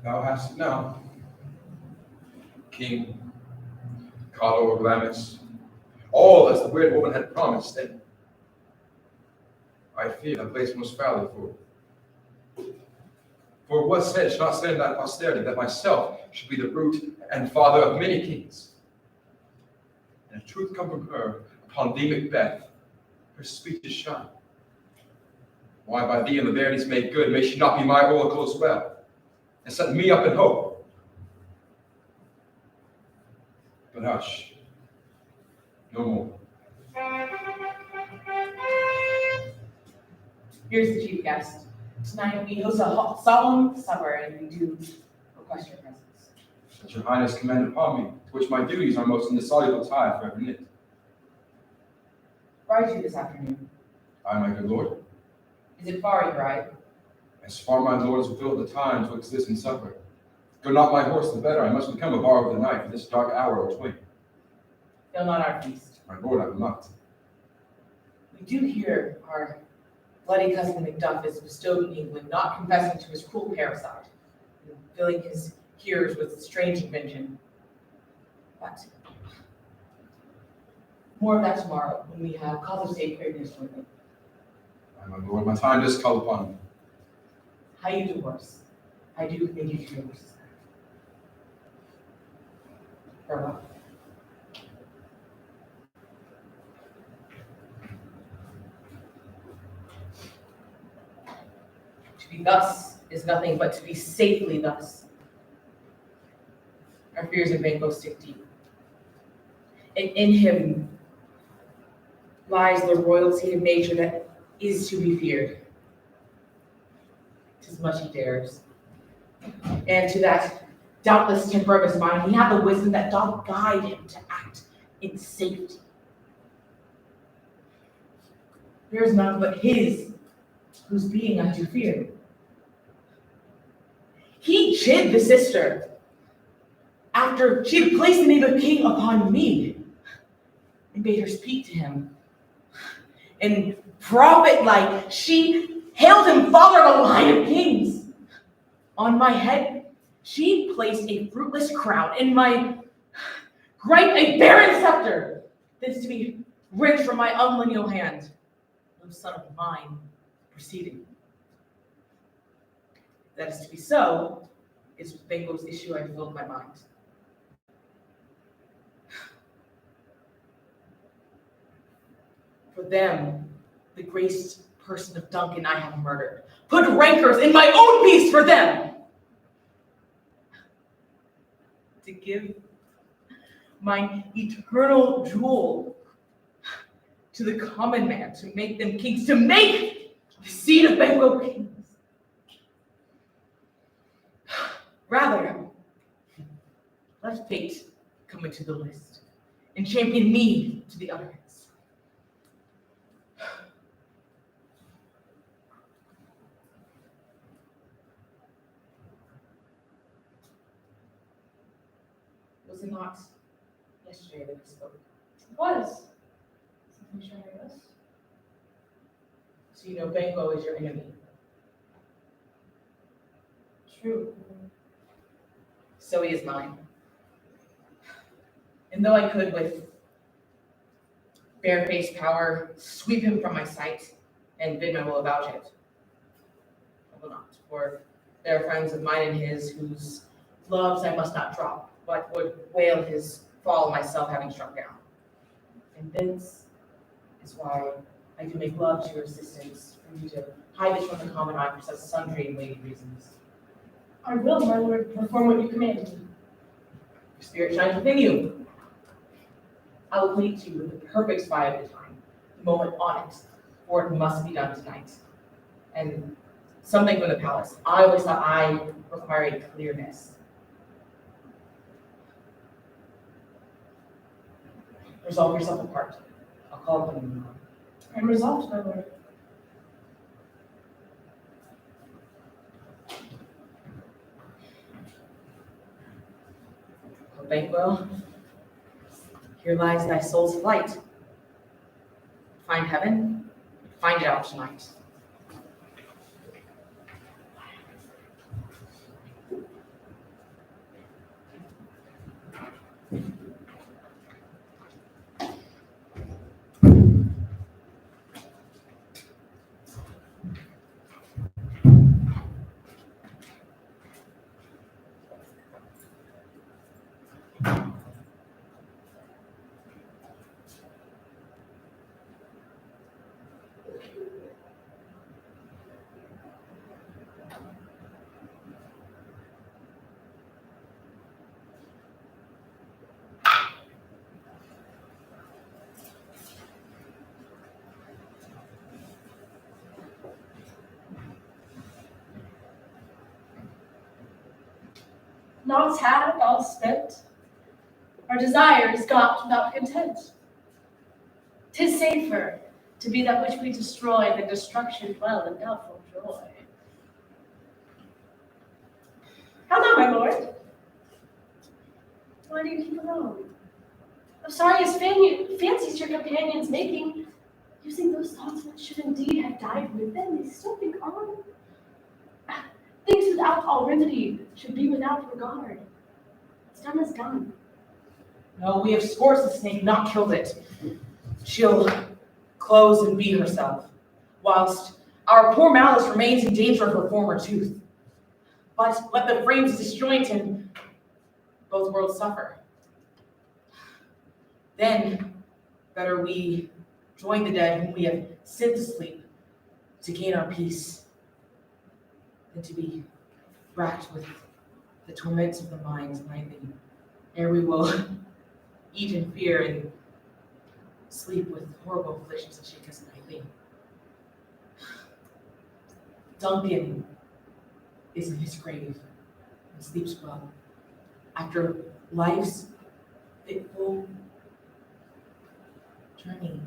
Thou hast it now. King, Calo Glamis, all as the weird woman had promised, and I fear the place most foully for what said should not say in that posterity that myself should be the root and father of many kings. And if truth come from her upon thee, Macbeth, her speeches shine. Why by thee and the verities made good, may she not be my oracle as well, and set me up in hope. But hush, no more. Here's the chief guest. Tonight we host a solemn supper and we do request your presence. That your highness command upon me, to which my duties are most indissoluble tied forever knit. Ride you this afternoon. I, my good lord, Is it far you ride? as far my lord as will fill the time to exist and suffer. Go not my horse the better, I must become a bar of the night for this dark hour or twain. Fail not our feast. My lord, I will not. We do hear our bloody cousin Macduff is bestowed in England, not confessing to his cruel parricide, and filling his hearers with strange invention. But more of that tomorrow when we have cause of state preparedness for them. I, my lord, my time does call upon me. How you do horse? I do commend you to your horses. Farewell. To be thus is nothing but to be safely thus. Our fears in Banquo stick deep. And in him lies the royalty of nature that is to be feared. 'Tis much he dares. And to that doubtless temper of his mind, he hath the wisdom that doth guide him to act in safety. There is none but his whose being I do fear. He chid the sister after she had placed the name of king upon me and bade her speak to him. And prophet-like, she hailed him father of a line of kings. On my head, she placed a fruitless crown, in my gripe a barren scepter, thence to be wrenched from my unlineal hand. No son of mine proceeding. That is to be so, is with Banquo's issue I filled my mind. For them, the graced person of Duncan I have murdered. Put rancors in my own beast for them! To give mine eternal jewel to the common man, to make them kings, to make the seed of Banquo kings. Rather, let fate come into the list and champion me to the utterance. Was it not yesterday that we spoke? It was. Something showing us. So you know Banquo is your enemy. True. So he is mine. And though I could with barefaced power sweep him from my sight and bid my will about it, I will not, for there are friends of mine and his whose loves I must not drop, but would wail his fall myself having struck down. And this is why I do make love to your assistance, for you to hide this from the common eye for such sundry and weighty reasons. I will, my lord, perform what you command me. Your spirit shines within you. I will plead to you with the perfect spy of the time, the moment on it, for it must be done tonight. And something from the palace. I always thought I require a clearness. Resolve yourself apart. I'll call upon you. I'm resolved, my lord. Banquo, here lies thy soul's flight. Find heaven, find it out tonight. Naught had, all spent. Our desires got without content. 'Tis safer to be that which we destroy than destruction dwell in doubtful joy. How now, my lord? Why do you keep alone? I'm sorry as fancies your companions making, using those thoughts that should indeed have died with them, they still think on. Things without all remedy should be without regard. What's done is done. No, we have scourged the snake, not killed it. She'll close and be herself, whilst our poor Malice remains in danger of her former tooth. But let the frames disjoint and both worlds suffer. Then better we join the dead whom we have sent to sleep to gain our peace than to be racked with the torments of the mind nightly, ere we will eat in fear and sleep with horrible afflictions that shake us nightly. Duncan is in his grave and sleeps well. After life's fitful journey,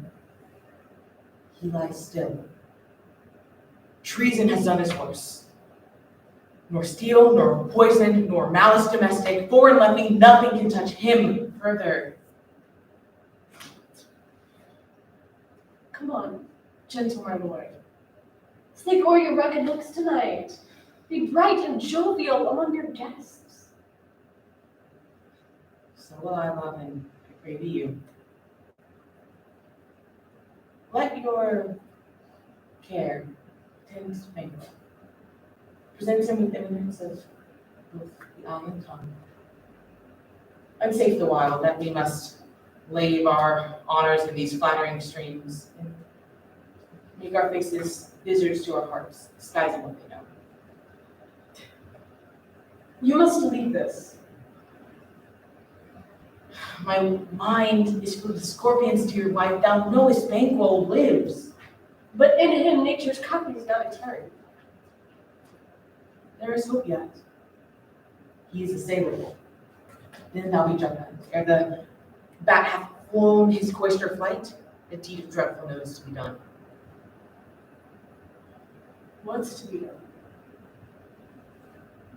he lies still. Treason has done his worst. Nor steel, nor poison, nor malice domestic, foreign levy, nothing can touch him further. Come on, gentle my lord. Slake o'er your rugged looks tonight. Be bright and jovial among your guests. So will I love and I pray to you. Let your care tend to Banquo. Present him with evidence of both the eye and tongue. Unsafe the while that we must lave our honors in these flattering streams and make our faces visitors to our hearts, disguising what they know. You must delete this. My mind is full of scorpions, dear wife. Thou knowest Banquo lives. But in him nature's copy is not eternal. There is hope yet. He is assailable. Then thou be judgment. Ere the bat hath flown his cloister flight, a deed of dreadfulness is to be done. What's to be done?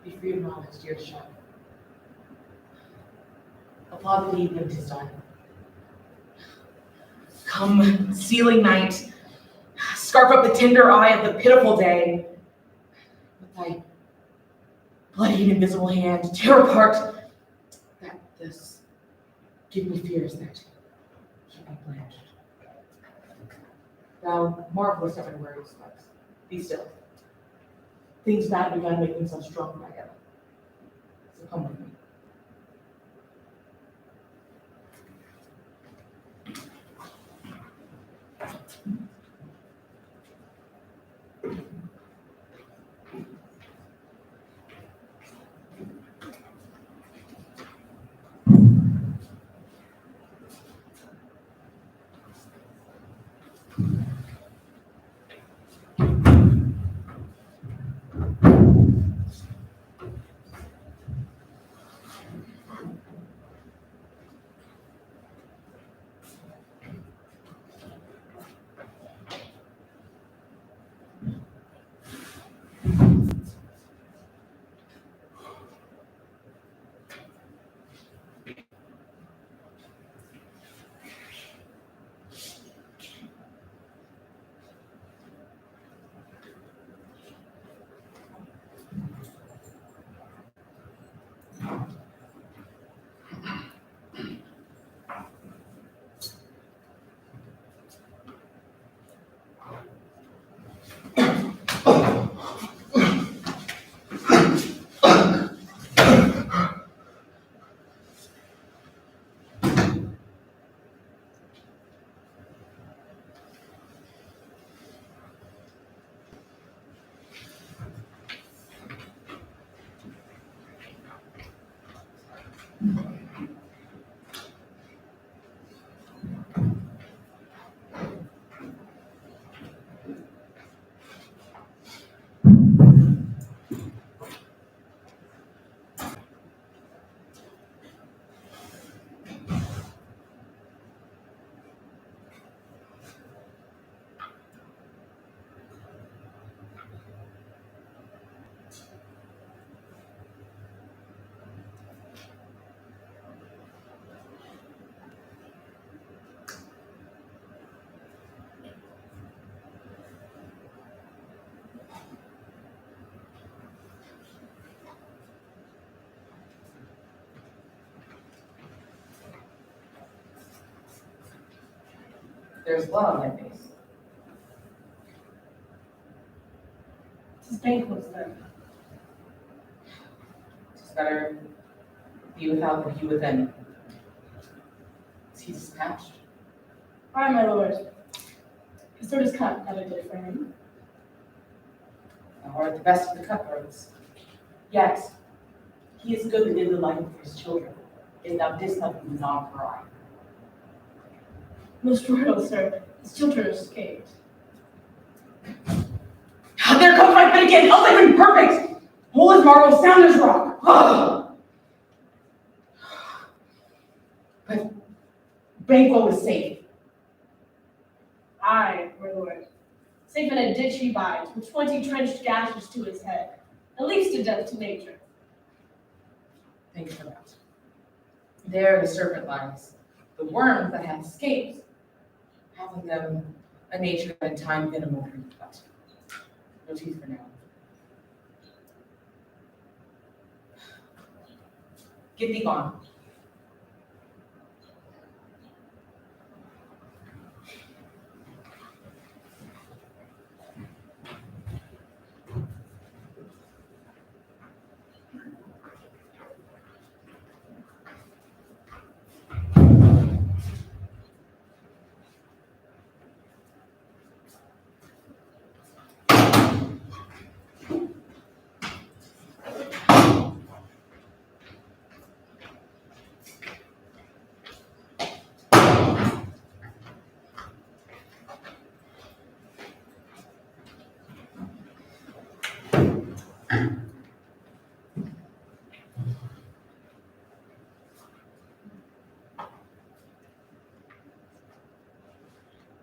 Be free of knowledge, dear shut. Applaud the deed when 'tis done. Come, sealing night, scarf up the tender eye of the pitiful day. With thy bloody and invisible hand, tear apart that this give me fears that keep me blanched. Thou marvelest at my words, but be still. Things bad begun make themselves strong by ever. So come with me. There's blood on my face. This is Banquo's then. It's better be without than he within. Is he dispatched? Aye, my lord. His sword is cut, that I did for him. Thou art the best of the cutthroats. Yet, he is good that did the life for his children. If thou didst not be not for I. Most royal, sir. His children escaped. There comes my bit again, health even perfect! Whole as marble, sound as rock. Ugh. But Banquo was safe. Aye, my lord. Safe in a ditch he bides, with 20 trenched gashes to his head. At least a death to nature. Thanks for that. There the serpent lies. The worms that have escaped, having them a nature that in time venom will drink, but no teeth for now. Get thee gone.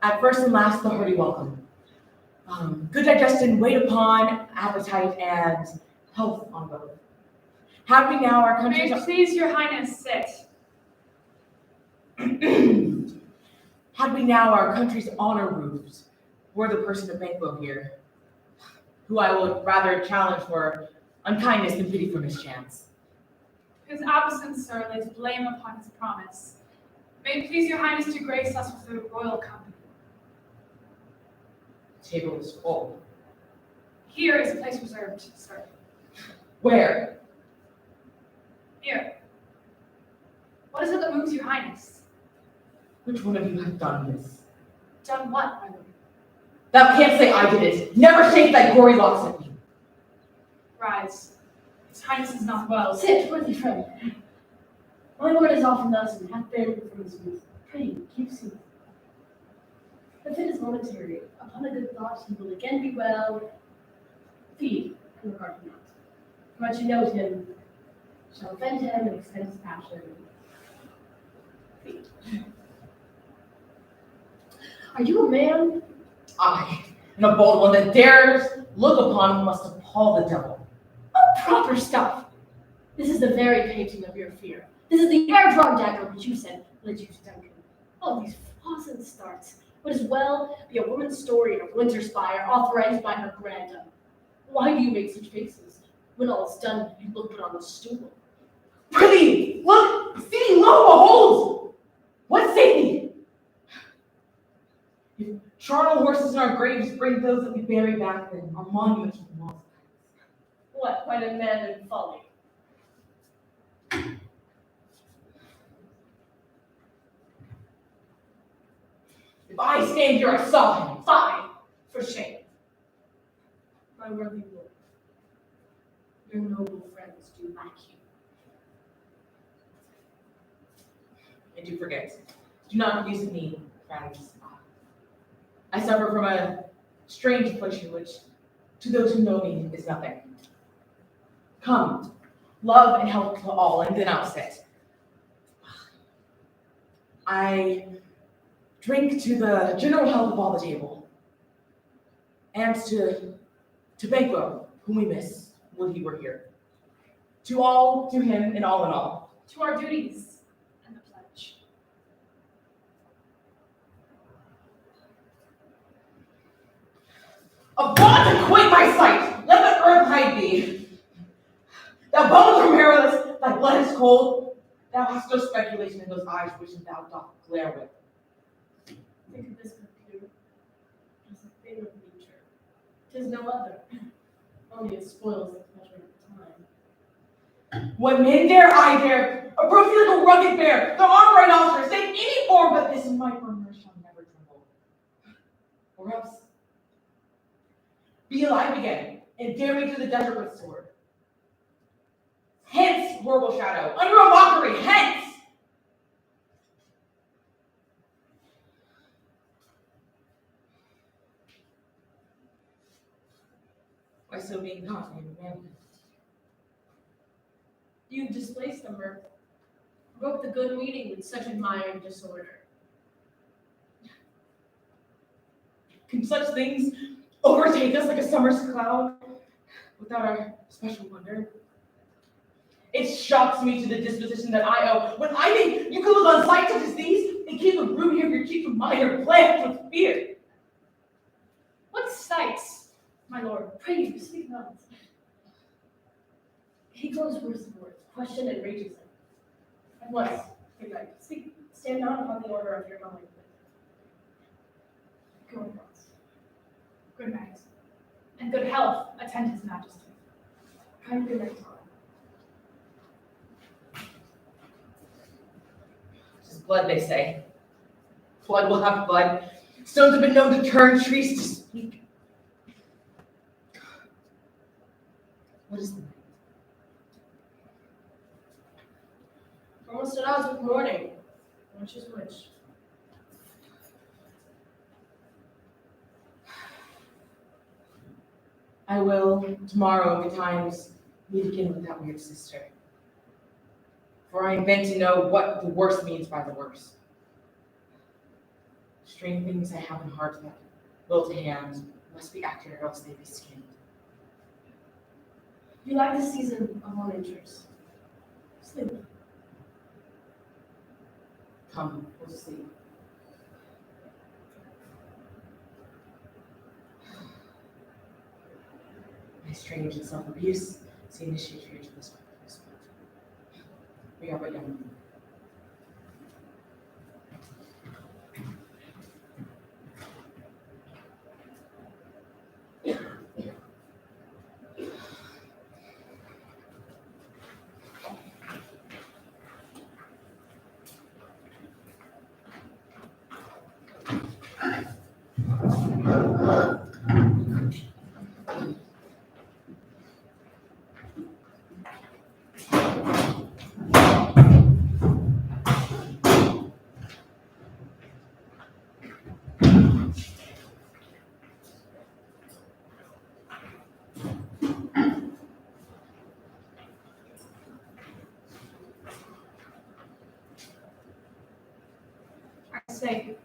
At first and last, the hearty welcome. Good digestion, wait upon appetite, and health on both. Have we now our May country's... it please your highness sit. Had we now our country's honor roofs, were the person of Banquo here, who I would rather challenge for unkindness than pity for mischance. His absence, sir, lays blame upon his promise. May it please your highness to grace us with the royal company. The table is full. Here is a place reserved, sir. Where? Here. What is it that moves your highness? Which one of you have done this? Done what, my lord? Thou canst say I did it. Never shake thy gory locks at me. Rise. His highness is not well. Sit, worthy friend. My lord is often thus and hath been from his youth. Pray, keep seat. The fit is momentary. Upon a good thought, he will again be well. Feed, and regard him not. For much you note him, shall offend him and extend his passion. Feed. Are you a man? I, and a bold one that dares look upon must appall the devil. Oh, proper stuff! This is the very painting of your fear. This is the air-drawn dagger which you sent led you to Duncan. All these flaws and starts would as well be a woman's story in a winter spire authorized by her grandam. Why do you make such faces? When all is done, you look but on the stool. Prithee, look, see, lo, behold! What say thee? If charnel horses in our graves bring those that we bury back, then our monuments will not. What, quite a man in folly? If I stand here, I saw him. Fie! For shame. My worthy lord, your noble friends do lack you. And do forget, do not abuse me, friends. I suffer from a strange affliction which, to those who know me, is nothing. Come, love and help to all, and then I'll sit. I drink to the general health of all the table, and to Banquo, whom we miss, would he were here. To all, to him, and all in all. To our duties and the pledge. Of God to quit my sight, let the earth hide thee. Thou bones are marrowless, thy blood is cold. Thou hast no speculation in those eyes which thou dost glare with. Think of this computer as a thing of nature. 'Tis no other. Only it spoils the pleasure of time. What men dare, I dare. Approach me like a rugged bear. The armed rhinoceros, take any form, but this micro-nurse shall never tremble. Or else, be alive again, and dare me to the desert with sword. Hence, horrible shadow, under a mockery, hence! Why so being not, I am man? You've displaced them, or broke the good meeting with such admired disorder. Can such things overtake us like a summer's cloud without our special wonder? It shocks me to the disposition that I owe. When I think you could look on sights such as these and keep the ruby of your cheek from mine or blanched with fear. What sights, my lord? Pray you, speak not. He grows worse and worse, question enrages him. At once, good night. Speak, stand not upon the order of your going. Go at once. Good night. And good health attend his majesty. Kind good night, Tom. It's blood, they say. Blood will have blood. Stones have been known to turn trees to speak. What is the night? Almost at odds with morning. Which is which? I will, tomorrow, betimes, meet again with that weird sister. For I am bent to know what the worst means by the worst. Strange things I have in heart that, will to hand, must be accurate or else they be skinned. You like the season of all natures. Sleep. Come, we'll sleep. My strange and self-abuse seem initiate here to this point. We are but young. I say,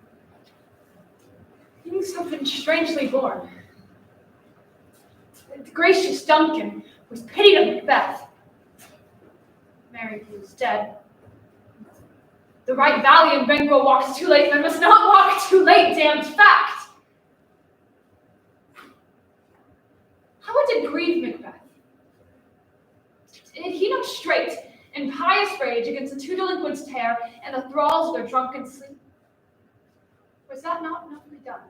you something strangely born. The gracious Duncan was pitied of Macbeth. Mary, who is dead. The right valley in Banquo walks too late, and must not walk too late, damned fact. How would it grieve Macbeth? Did he not straight, in pious rage, against the two delinquents tear, and the thralls of their drunken sleep? Was that not nobly done?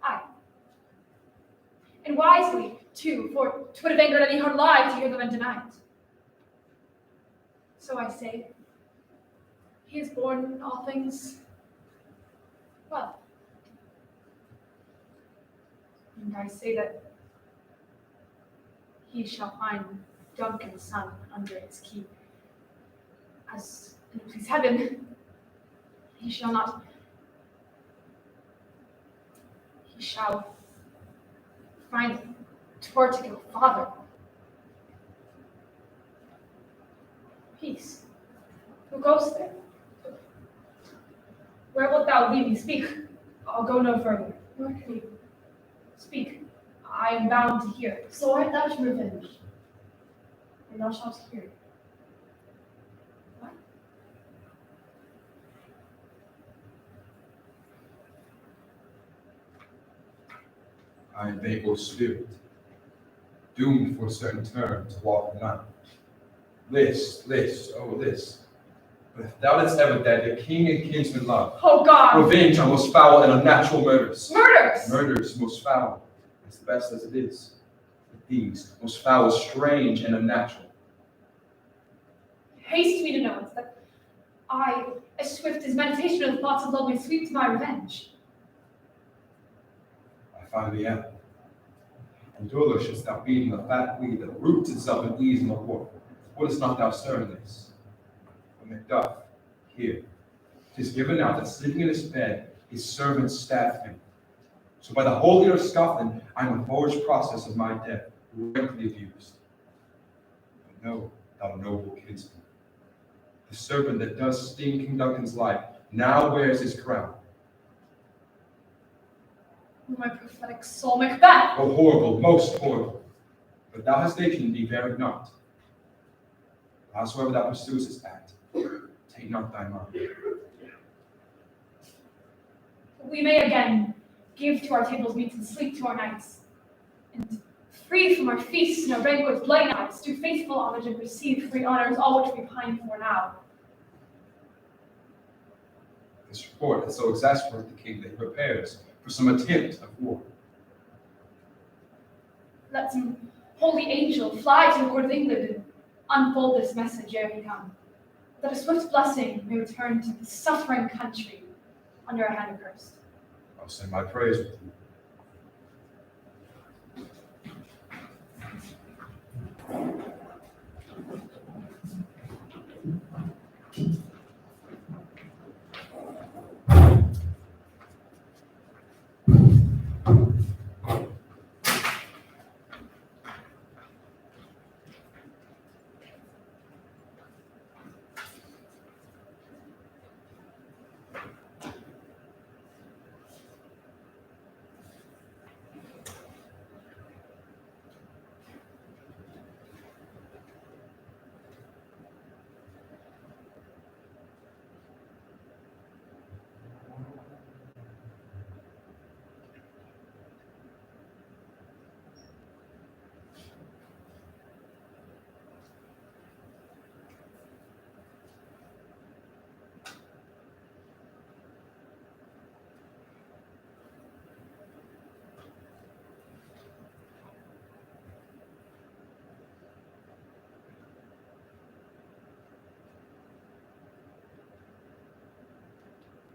Aye. And wisely, too, for 'twould have angered any heart alive to hear the men deny it. So I say, he is born in all things well. And I say that he shall find Duncan's son under his keep. As in please heaven, he shall not. He shall find Tortigo father. Peace. Who goes there? Where wilt thou lead me? Speak. I'll go no further. Nor can you. Speak. I am bound to hear. So art thou to revenge, and thou shalt hear. What? I am Banquo's spirit, doomed for a certain term to walk the night. List, oh list. But if thou didst ever dead your king and kinsman love, Oh God! revenge on most foul and unnatural murders. Murders! Murders most foul, as best as it is. But these most foul, strange, and unnatural. Haste me to know it, that I, as swift as meditation of thoughts of love, may sweep to my revenge. I finally am. And duller shouldst thou be in the fat weed that roots itself in ease in the war. Wouldst not thou stir in this? But Macduff, here, 'tis given out that sleeping in his bed, his servants stabbed him. So by the whole ear of Scotland, I am the forged process of my death, rightly abused. But know, thou noble kinsman, the serpent that does sting King Duncan's life now wears his crown. Oh, my prophetic soul, Macbeth! Oh, horrible, most horrible. But thou hast taken thee varied not. Howsoever thou pursuest this act, take not thy mind. We may again give to our tables meats and sleep to our nights, and free from our feasts and our banquets, blight nights, do faithful homage and receive free honors, all which we pine for now. This report has so exasperated the king that he prepares for some attempt of war. Let some holy angel fly to the court of England and unfold this message ere he come, that a swift blessing may return to the suffering country under a hand accursed. I'll send my praise with you.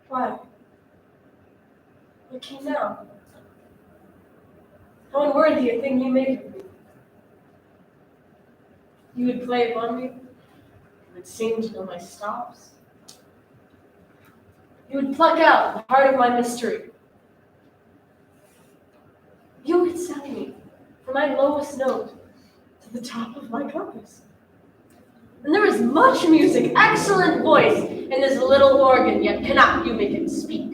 Why? What came now? How unworthy a thing you made of me. You would play upon me. You would sing to know my stops. You would pluck out the heart of my mystery. You would sell me from my lowest note to the top of my compass. And there is much music, excellent voice in this little organ, yet cannot you make it speak.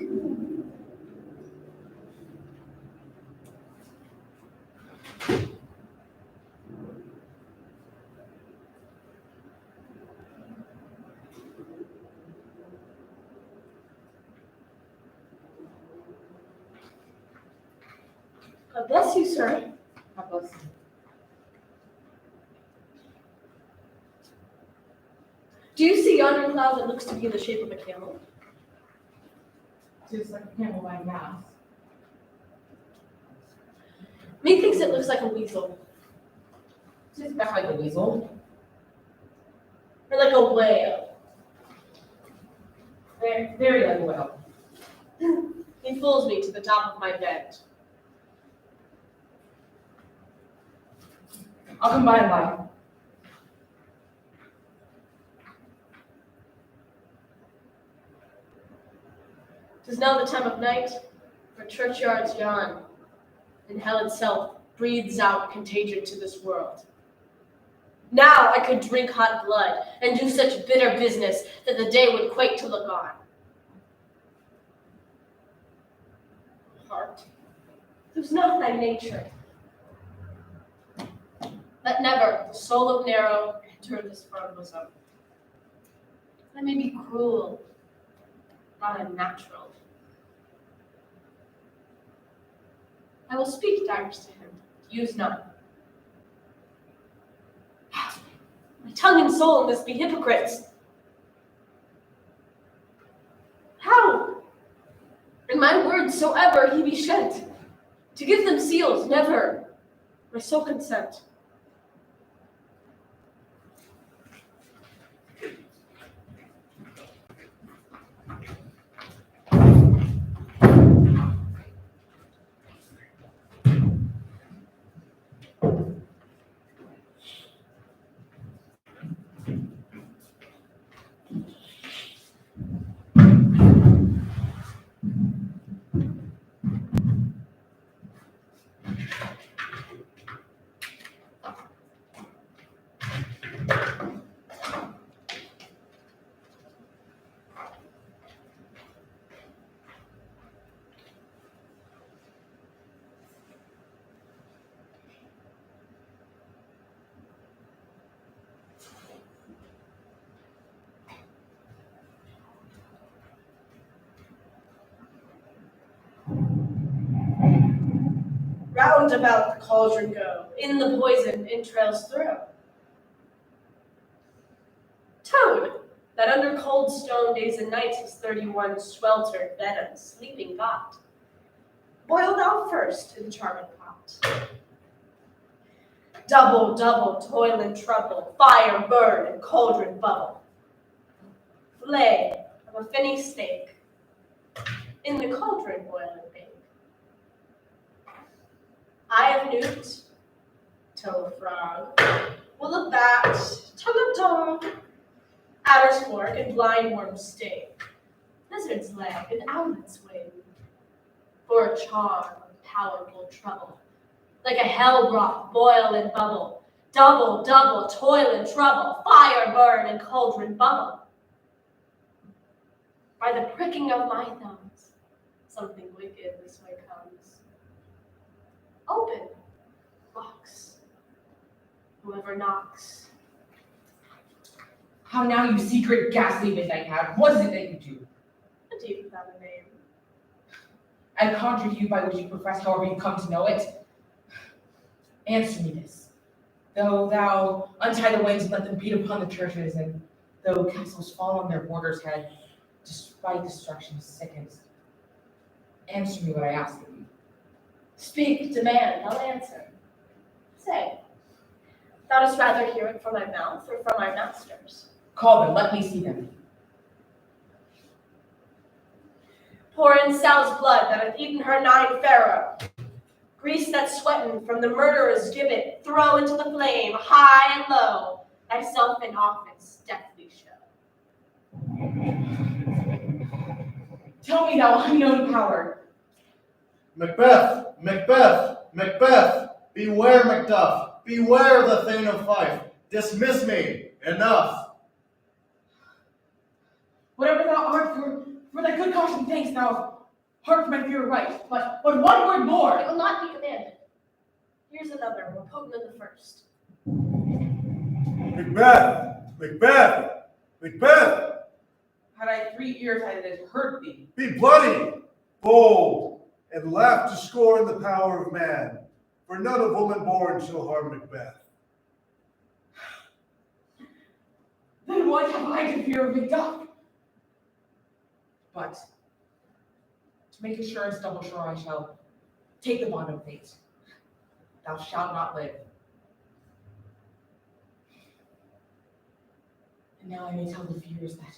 God bless you, sir. God bless you. Do you see yonder cloud that looks to be in the shape of a camel? Just like a camel by mass. Methinks it looks like a weasel, Just back like a weasel. or like a whale. Very, very like a whale. He fools me to the top of my bed. I'll come by and by. 'Tis now the time of night, for churchyards yawn, and hell itself breathes out contagion to this world. Now I could drink hot blood and do such bitter business that the day would quake to look on. Heart, who's not thy nature. Let never the soul of Narrow enter this firm bosom. I may be cruel, not unnatural. I will speak direct to him, use none. My tongue and soul must be hypocrites. wheresoever he be shent. To give them seals, never, I so consent. Round about the cauldron go, in the poison entrails through. Toad, that under cold stone days and nights his 31 sweltered venom sleeping got, boil thou first in the charming pot. Double, double toil and trouble, fire burn and cauldron bubble. Flay of a finny steak, in the cauldron boil and bake. Eye of newt, toe of frog, will of bat, tongue of dog, adder's fork and blind worm's sting, lizard's leg and owlet's wing, for a charm of powerful trouble, like a hell broth boil and bubble, double, double toil and trouble, fire burn and cauldron bubble. By the pricking of my thumbs, something wicked this way comes. Open, box, whoever knocks. How now, you secret, ghastly midnight hag? What is it that you do? A deed without a name. I conjure you by which you profess, however you come to know it. Answer me this. Though thou untie the winds and let them beat upon the churches, and though castles fall on their borders' head, despite destruction sickens, answer me what I ask of you. Speak, demand, I'll answer. Say, thou dost rather hear it from my mouth or from my master's? Call them, let me see them. Pour in sow's blood that hath eaten her 9 pharaoh. Grease that sweatin' from the murderer's gibbet, throw into the flame, high and low, thyself in office deathly show. Tell me, thou unknown power. Macbeth, Macbeth, Macbeth, beware Macduff, beware the Thane of Fife, dismiss me, enough. Whatever thou art, for thy good caution thanks, thou heart my fear right, but one word more. It will not be commanded. Here's another, more potent than the first. Macbeth, Macbeth, Macbeth, Had I 3 ears, I had heard thee. be bloody, bold, and laugh to scorn the power of man, for none of woman born shall harm Macbeth. Then what have I to fear of Macduff? But to make assurance double sure, I shall take the bond of fate. Thou shalt not live. And now I may tell the fears that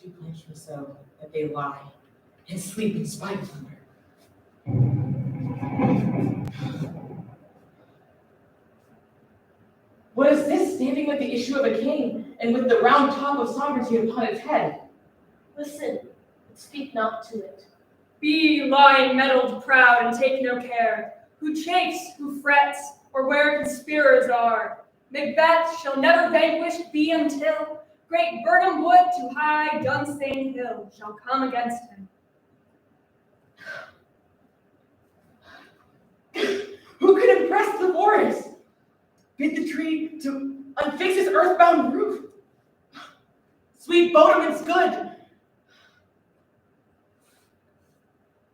do blanch me so that they lie and sleep in spite of thunder. What is this standing like the issue of a king, and with the round top of sovereignty upon its head? Listen, and speak not to it. Be lying mettled proud and take no care, who chafes, who frets, or where conspirers are. Macbeth shall never vanquished be until great Birnam Wood to high Dunsane Hill shall come against him. Who could impress the forest? Bid the tree to unfix its earthbound roof. Sweet Bodeman's good.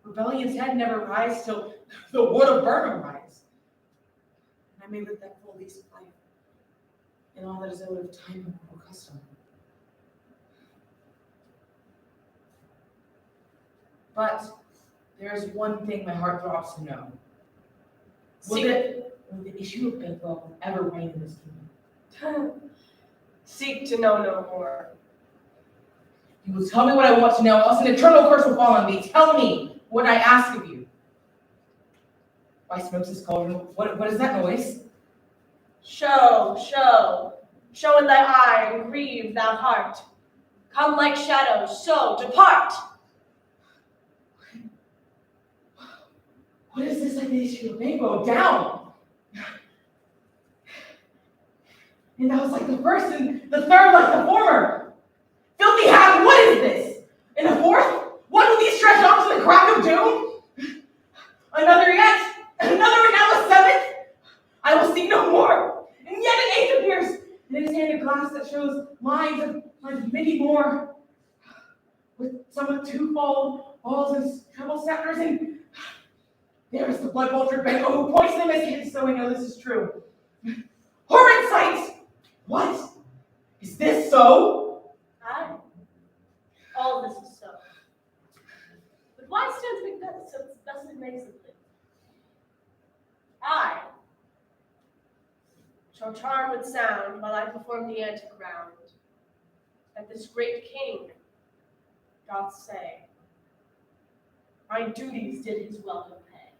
Rebellion's head never rise till the wood of Burnham rise. And I may live that full lease of life, and all that is owed of time and mortal custom. But there's one thing my heart throbs to know. Will the issue of Banquo ever reign in this kingdom? Seek to know no more. You will tell me what I want to know, else an eternal curse will fall on me. Tell me what I ask of you. Why smokes this cauldron? What is that noise? Show in thy eye and grieve thou heart. Come like shadows, so depart. What is this like the issue of Banquo? Down! And that was like the first, and the third like the former. Filthy hag, what is this? And the fourth? What will these stretch off to the crack of doom? Another yet? Another and now a seventh? I will see no more. And yet an eighth appears, and in his hand a glass that shows lines of many more, with some with twofold balls and treble scepters, and there is the blood-vultured Banquo who points them as his, so we know this is true. Horrid sight! What? Is this so? Aye. All this is so. But why stands Macbeth so thus amazingly? I shall charm with sound while I perform the antic round, that this great king doth say, my duties did his welcome pay.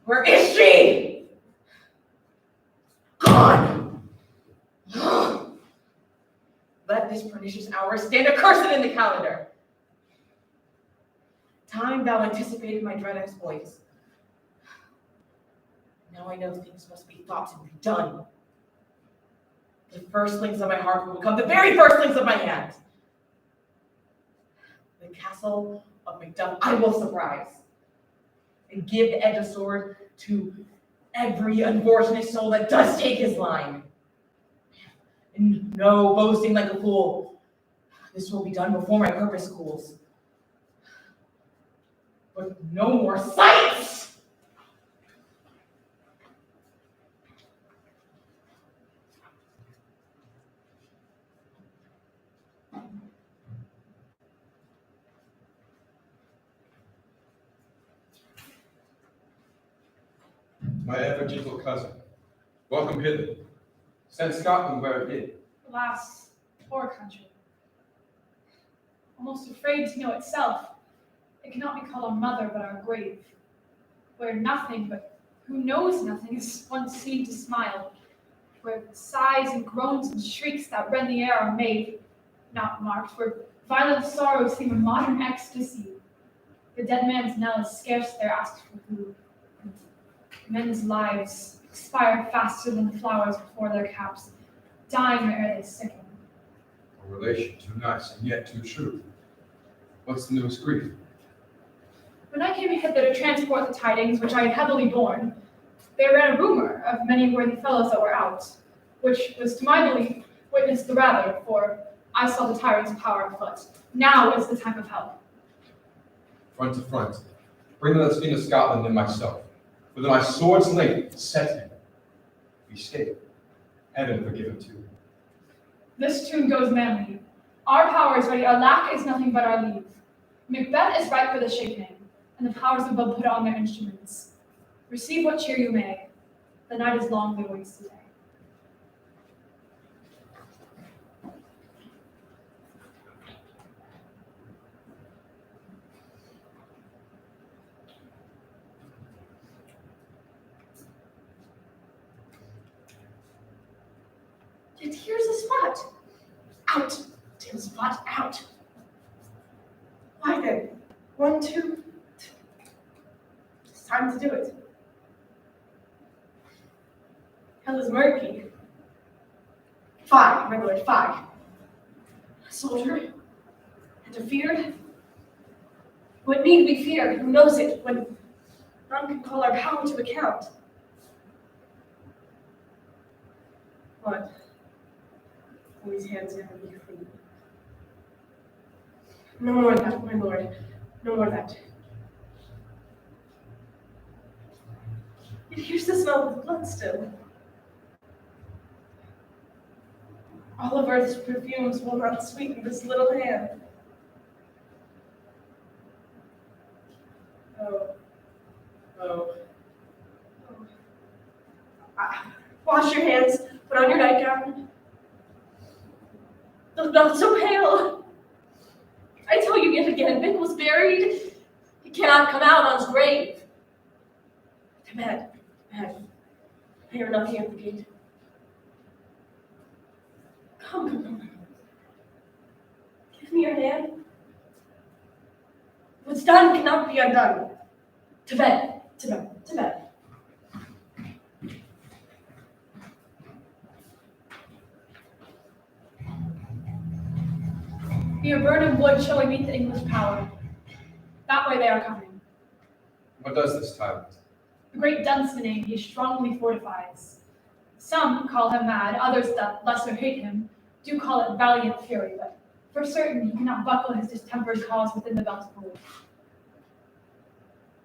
Where is she? Gone! Let this pernicious hour stand accursed in the calendar. Time thou anticipated my dread exploits. Now I know things must be thought and be done. The firstlings of my heart will become the very firstlings of my hand. The castle of Macduff I will surprise, and give the edge of sword to every unfortunate soul that does take his line. And no boasting like a fool. This will be done before my purpose cools. But no more sights! My ever gentle cousin, welcome hither. Send Scotland where it did. Alas, poor country. Almost afraid to know itself. It cannot be called our mother, but our grave. Where nothing, but who knows nothing, is once seen to smile. Where sighs and groans and shrieks that rend the air are made, not marked. Where violent sorrows seem a modern ecstasy. The dead man's knell is scarce there asked for food. Men's lives expire faster than the flowers before their caps, dying ere they sicken. A relation too nice and yet too true. What's the newest grief? When I came hither to transport the tidings which I had heavily borne, there ran a rumor of many worthy fellows that were out, which was to my belief witnessed the rather, for I saw the tyrant's power afoot. Now is the time of help. Front to front. Bring the Queen of Scotland and myself. With my sword's length, set him. We escape. Heaven forgive him too. This tune goes manly. Our power is ready, our lack is nothing but our leave. Macbeth is ripe for the shaking, and the powers above put on their instruments. Receive what cheer you may. The night is long that waits today. Yet here's a spot. Out, dear spot, out. Why then? 1, 2. It's time to do it. Hell is murky. Fie, my lord, fie. A soldier, and afeared. What need we fear? Who knows it, when none can call our power to account? What? Always hands never be free. No more of that, my lord. No more of that. Yet here's the smell of blood still. All of earth's perfumes will not sweeten this little hand. Oh. Wash your hands, put on your nightgown. Look not so pale. I tell you yet again, Vic was buried. He cannot come out on his grave. To bed. I hear nothing at the gate. Come. Give me your hand. What's done cannot be undone. To bed. Near Burnham Wood shall we meet the English power. That way they are coming. What does this tyrant? The great Duncan's he strongly fortifies. Some call him mad, others that lesser hate him, do call it valiant fury, but for certain he cannot buckle his distempered cause within the belt of wood.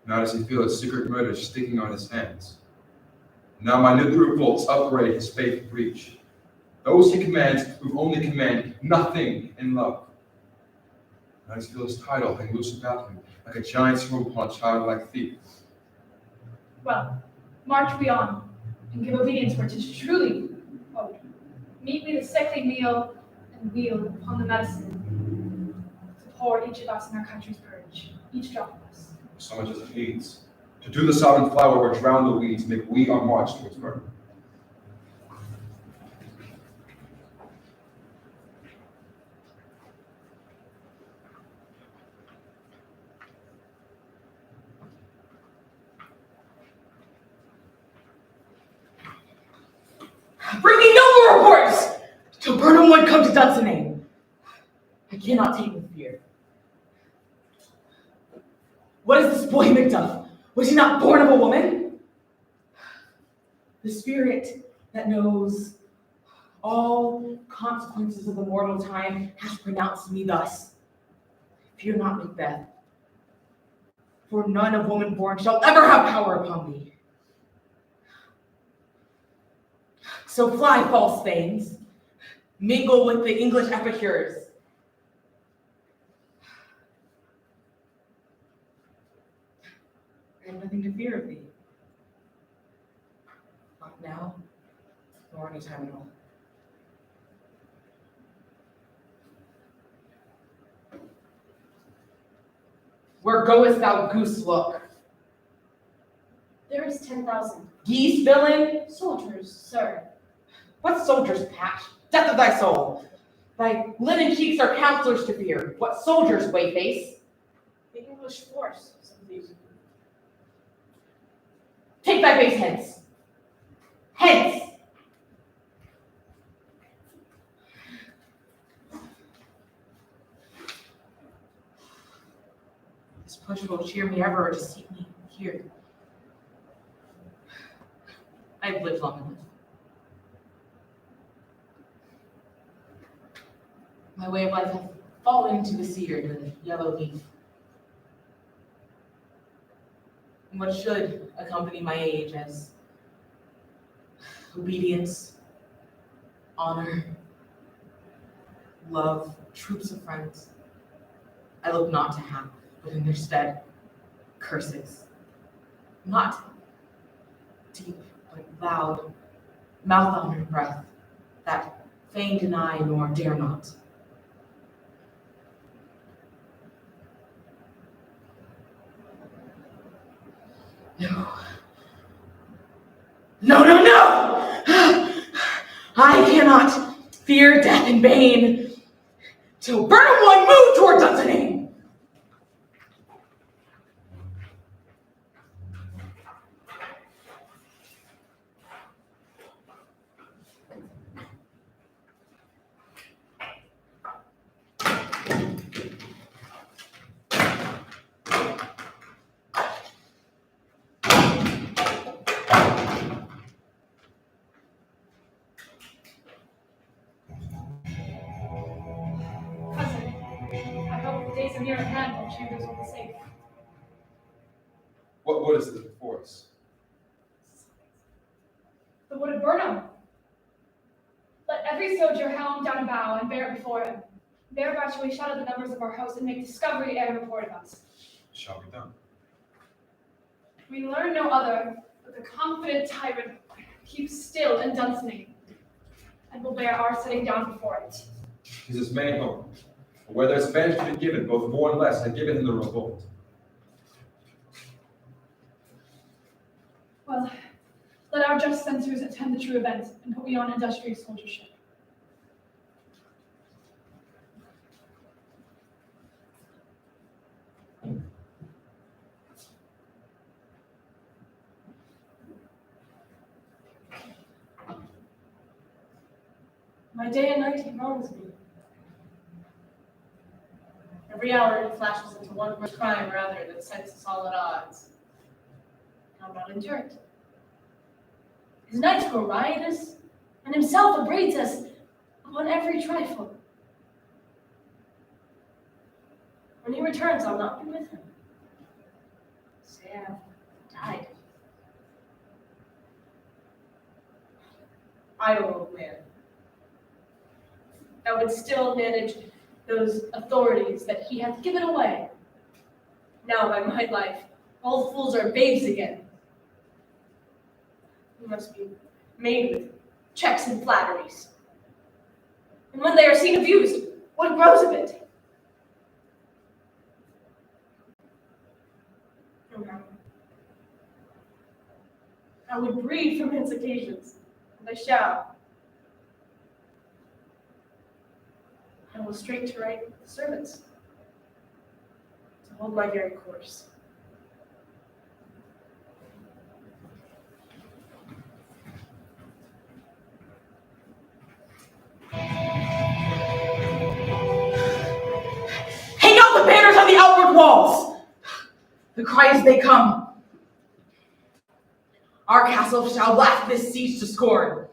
Now does he feel his secret murder sticking on his hands? Now minute revolts upbraid his faith breach. Those he commands who only command nothing in love. Now does he feel his title hang loose about him, like a giant's robe upon a childlike thief. Well, march we on, and give obedience for 'tis truly owed. Meet me the sickly meal, and wheel upon the medicine, to pour each of us in our country's purge, each drop of us. So much as it needs. To do the sovereign flower or drown the weeds, make we our march towards murder. Bring me no more reports till Burnham Wood come to Duncan. I cannot take with fear. What is this boy Macduff? Was he not born of a woman? The spirit that knows all consequences of the mortal time has pronounced me thus. Fear not, Macbeth, for none of woman born shall ever have power upon thee. So fly, false things, mingle with the English epicures. I have nothing to fear of thee. Not now, nor any time at all. Where goest thou, goose look? There is 10,000 Geese, villain? soldiers, sir. What soldier's patch? Death of thy soul! Thy linen cheeks are counselors to fear. What soldiers, Wayface? The English force, some of these. Take thy face hence. Hence! This pleasure will cheer me ever to seek me here. I have lived long enough. My way of life hath fallen into the cedar, the yellow leaf. And what should accompany my age as obedience, honor, love, troops of friends, I look not to have, but in their stead, curses. Not deep, but loud, mouth-honored breath, that fain deny nor dare not. No! I cannot fear death in vain till Burnham Wood move toward Duncan. Cousin, I hope the days are near at hand and chambers will be safe. What is this before us? The wood of Burnham. Let every soldier helm down a bow and bear it before him. Thereby shall we shadow the numbers of our host and make discovery ere report of us. Shall be done. We learn no other, but the confident tyrant keeps still in Dunsinane, and will bear our setting down before it. 'Tis his main hope. Where there's advantage to be given, both more and less had given in the revolt. Well, let our just censors attend the true event and put me on industrious soldiership. My day and night he wrongs me. Every hour he flashes into one worse crime or other that sets us all at odds. I'll not endure it. His nights grow riotous, and himself upbraids us upon every trifle. When he returns, I'll not be with him. Say I have died. Idle old man. I would still manage those authorities that he hath given away. Now by my life, all fools are babes again. He must be made with checks and flatteries. And when they are seen abused, what grows of it? No matter. I would breed from his occasions, and I shall. I will straight to right the servants, to hold my very course. Hang out the banners on the outward walls! The cry as they come. Our castle shall laugh this siege to scorn.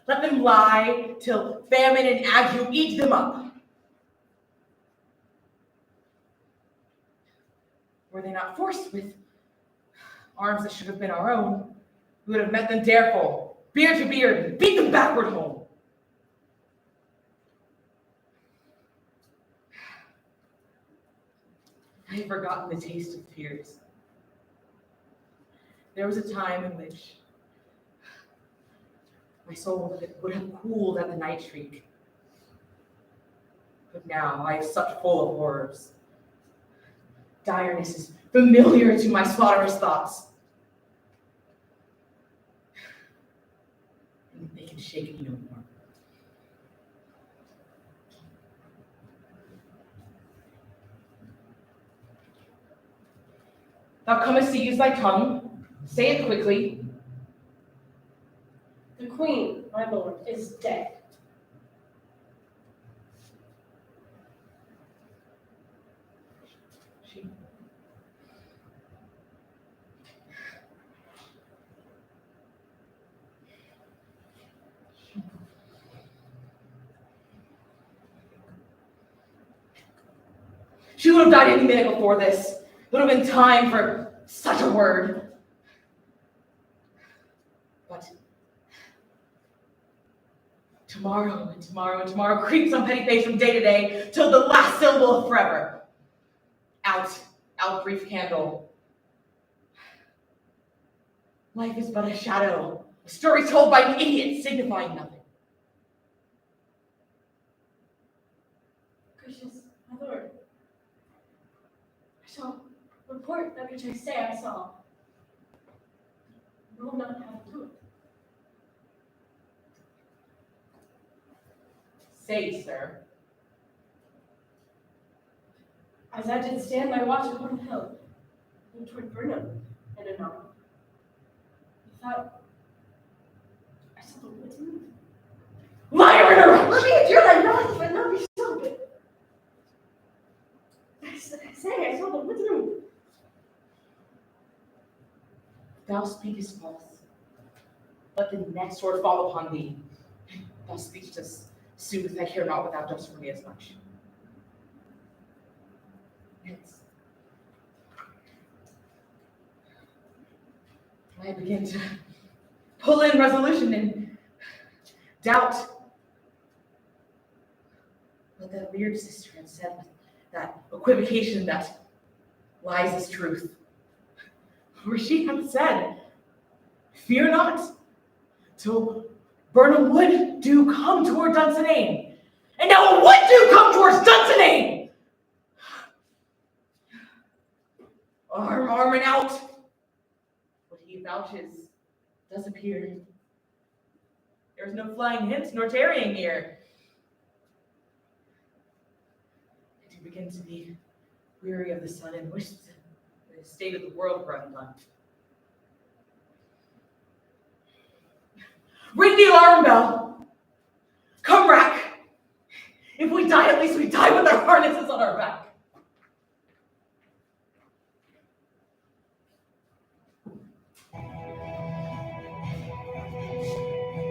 Let them lie till famine and ague eat them up. Were they not forced with arms that should have been our own, we would have met them dareful, beard to beard, and beat them backward home. I have forgotten the taste of tears. There was a time in which my soul would have cooled at the night shriek. But now I have supped full of horrors. Direness is familiar to my slaughterous thoughts. And they can shake me no more. Thou comest to use thy tongue. Say it quickly. The queen, my lord, is dead. She would have died any minute before this. It would have been time for such a word. But tomorrow and tomorrow and tomorrow creeps on petty face from day to day till the last syllable of forever. Out, brief candle. Life is but a shadow, a story told by an idiot signifying nothing. Gracious my lord, I shall report that which I say I saw. You will not have to do it. Say, sir. As I did stand my watch upon the hill, and toward Burnham, and anon, thought I saw the woods move. Liar and a wretch! Let me endure thy knowledge, but not be stupid. I say I saw the woods move. Thou speakest false. Let the next sword fall upon thee. Thou speakest us sooth, I care not what thou dost for me as much. Hence, I begin to pull in resolution and doubt what that weird sister had said, that equivocation that lies is truth. Where she had said, fear not, till Burnham would do come toward Dunsinane. And now it would do come towards Dunsinane! Arm and out. What he vouches does appear. There's no flying hints nor tarrying here. I do begin to be weary of the sun and wish the state of the world were undone. Ring the alarm bell. Come back. If we die, at least we die with our harnesses on our back.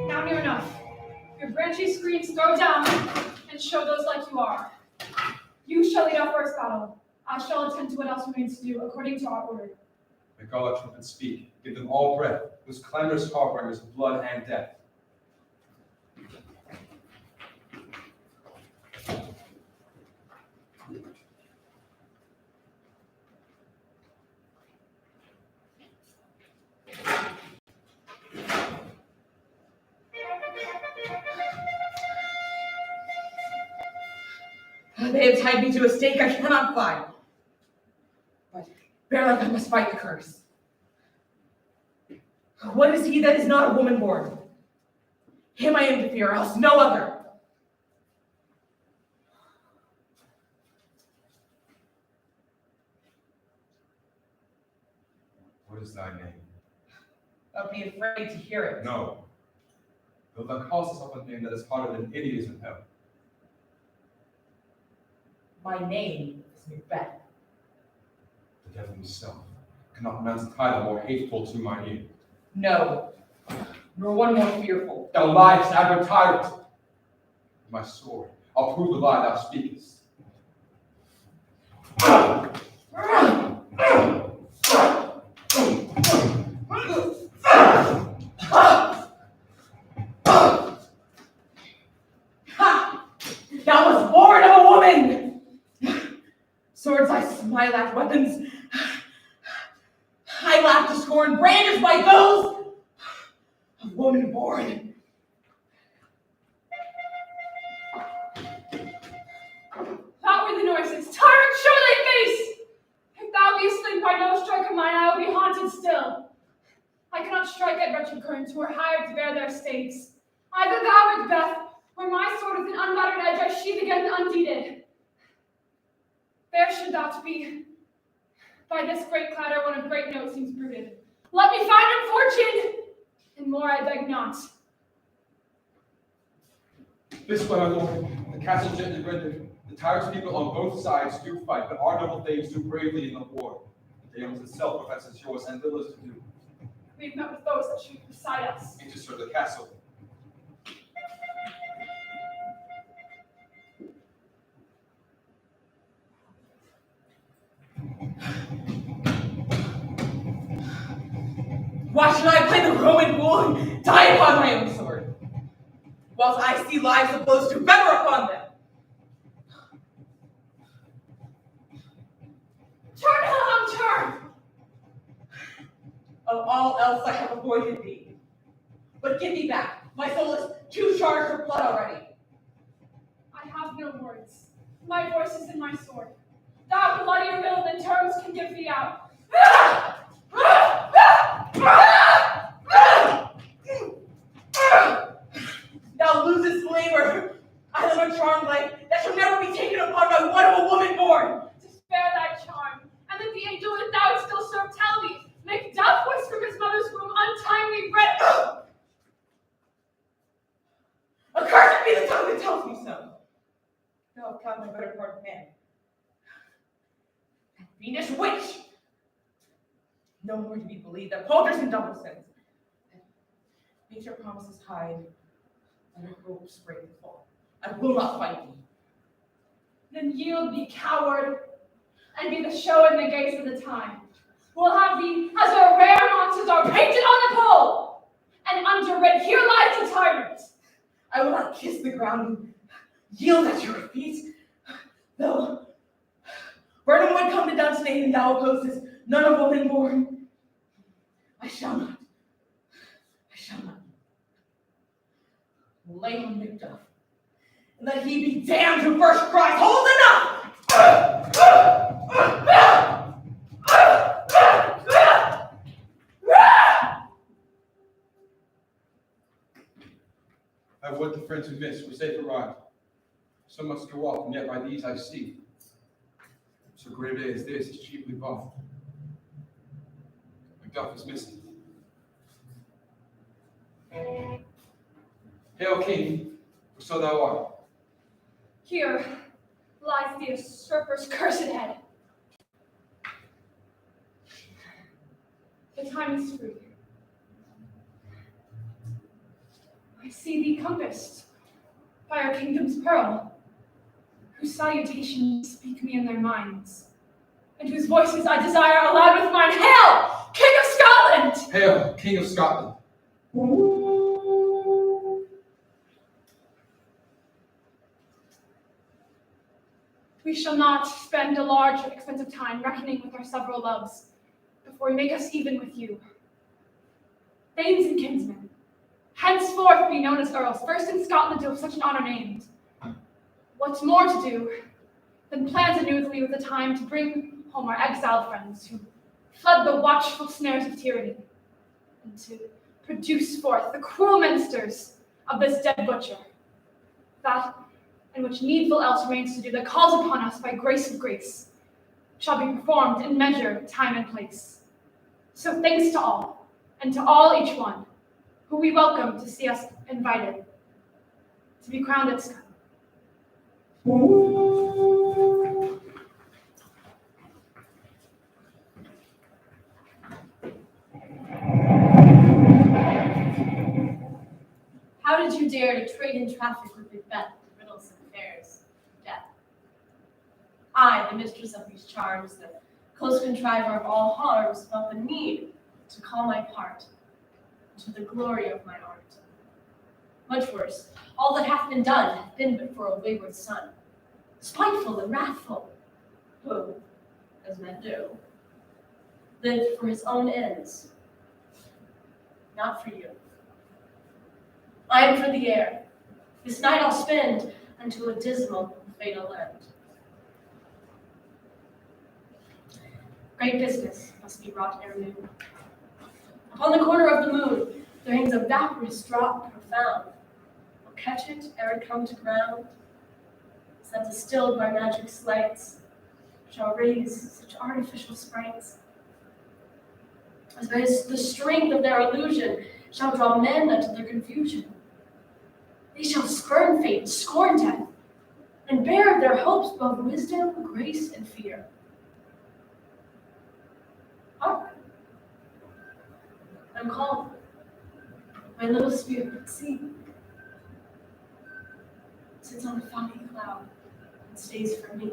Now near enough. Your branchy screens throw down and show those like you are. You shall lead our first battle. I shall attend to what else remains to do according to our order. Make all our trumpets speak. Give them all breath. Those clamorous harbingers of blood and death. They have tied me to a stake I cannot climb. But bare like I must fight the curse. What is he that is not a woman born? Him I am to fear, else no other. What is thy name? I'll be afraid to hear it. No. Though thou callest thyself a name that is harder than it is in hell. My name is Macbeth. The devil himself cannot pronounce a title more hateful to mine ear. No, nor one more fearful. Thou liest, advert tyrant! My sword, I'll prove the lie thou speakest. Thou was born of a woman! Swords I smile at, weapons I laugh to scorn, brandished by those of woman born. That were the noises. Tyrant, show thy face! If thou be asleep by no stroke of mine, I will be haunted still. I cannot strike at wretched currents who are hired to bear their states. Either thou, Macbeth, or my sword with an unbattered edge I sheathe again undeeded. There should thou be. By this great clatter, one of great note seems brooded. Let me find him fortune, and more I beg not. This way, my lord, the castle gently rendered. The tyrant's people on both sides do fight, but our noble thanes do bravely in the war. The Daemons itself professes yours and little is to do. We've met with those that shoot beside us. Enter the castle. Why should I play the Roman fool and die upon my own sword, whilst I see lives of blows do better upon them? Turn, Hamp, turn! Of all else I have avoided thee. But give me back. My soul is too charged with blood already. I have no words. My voice is in my sword. Thou bloodier villain than terms can give thee out. Thou losest flavor. I live a charmed life that shall never be taken upon by one of a woman born. To spare thy charm, and that the angel that thou would still serve tell thee, Macduff was from his mother's womb untimely bred. Accursed be the tongue that tells me so. Thou hast got my better part of man. That fiendish witch! No more to be believed that palters and double sins. Nature promises hide, and her hopes break the fall. I will not fight thee. Then yield thee, coward, and be the show and the gaze of the time. We'll have thee as our rare monsters are painted on the pole, and under red here lies the tyrant. I will not kiss the ground and yield at your feet. Though Burnham would come to Duncan and thou opposes, none of woman born. I shall not. Lay on Macduff, and let he be damned who first cries, hold enough! I would the friends who miss were safe arrived. So must go off, and yet by these I see. So great a day as this is cheaply bought. Macduff is missing. Hail, King, for so thou art. Here lies the usurper's cursed head. The time is free. I see thee compassed by our kingdom's pearl, whose salutations speak me in their minds, and whose voices I desire aloud with mine. Hail, King of Scotland! Hail, King of Scotland. We shall not spend a large and expensive time reckoning with our several loves before we make us even with you. Thanes and kinsmen, henceforth be known as earls, first in Scotland to have such an honor named. What's more to do than plan anew with the time to bring home our exiled friends who fled the watchful snares of tyranny, and to produce forth the cruel ministers of this dead butcher, that and which needful else remains to do that calls upon us by grace of grace, shall be performed in measure, time, and place. So thanks to all, and to all each one, who we welcome to see us invited to be crowned at Scotland. How did you dare to trade in traffic with Macbeth, riddles and affairs of death? I, the mistress of these charms, the close contriver of all harms, felt the need to call my part to the glory of my art. Much worse, all that hath been done hath been but for a wayward son, spiteful and wrathful, who, as men do, lived for his own ends, not for you. I am for the air. This night I'll spend unto a dismal and fatal end. Great business must be wrought ere noon. Upon the corner of the moon there hangs a vaporous drop profound. I'll catch it ere it come to ground, that distilled by magic sleights shall raise such artificial sprites, as by the strength of their illusion shall draw men unto their confusion. They shall spurn fate, scorn death, and bear their hopes above wisdom, grace, and fear. Hark! I'm called. My little spirit, see, sits on a foggy cloud and stays for me.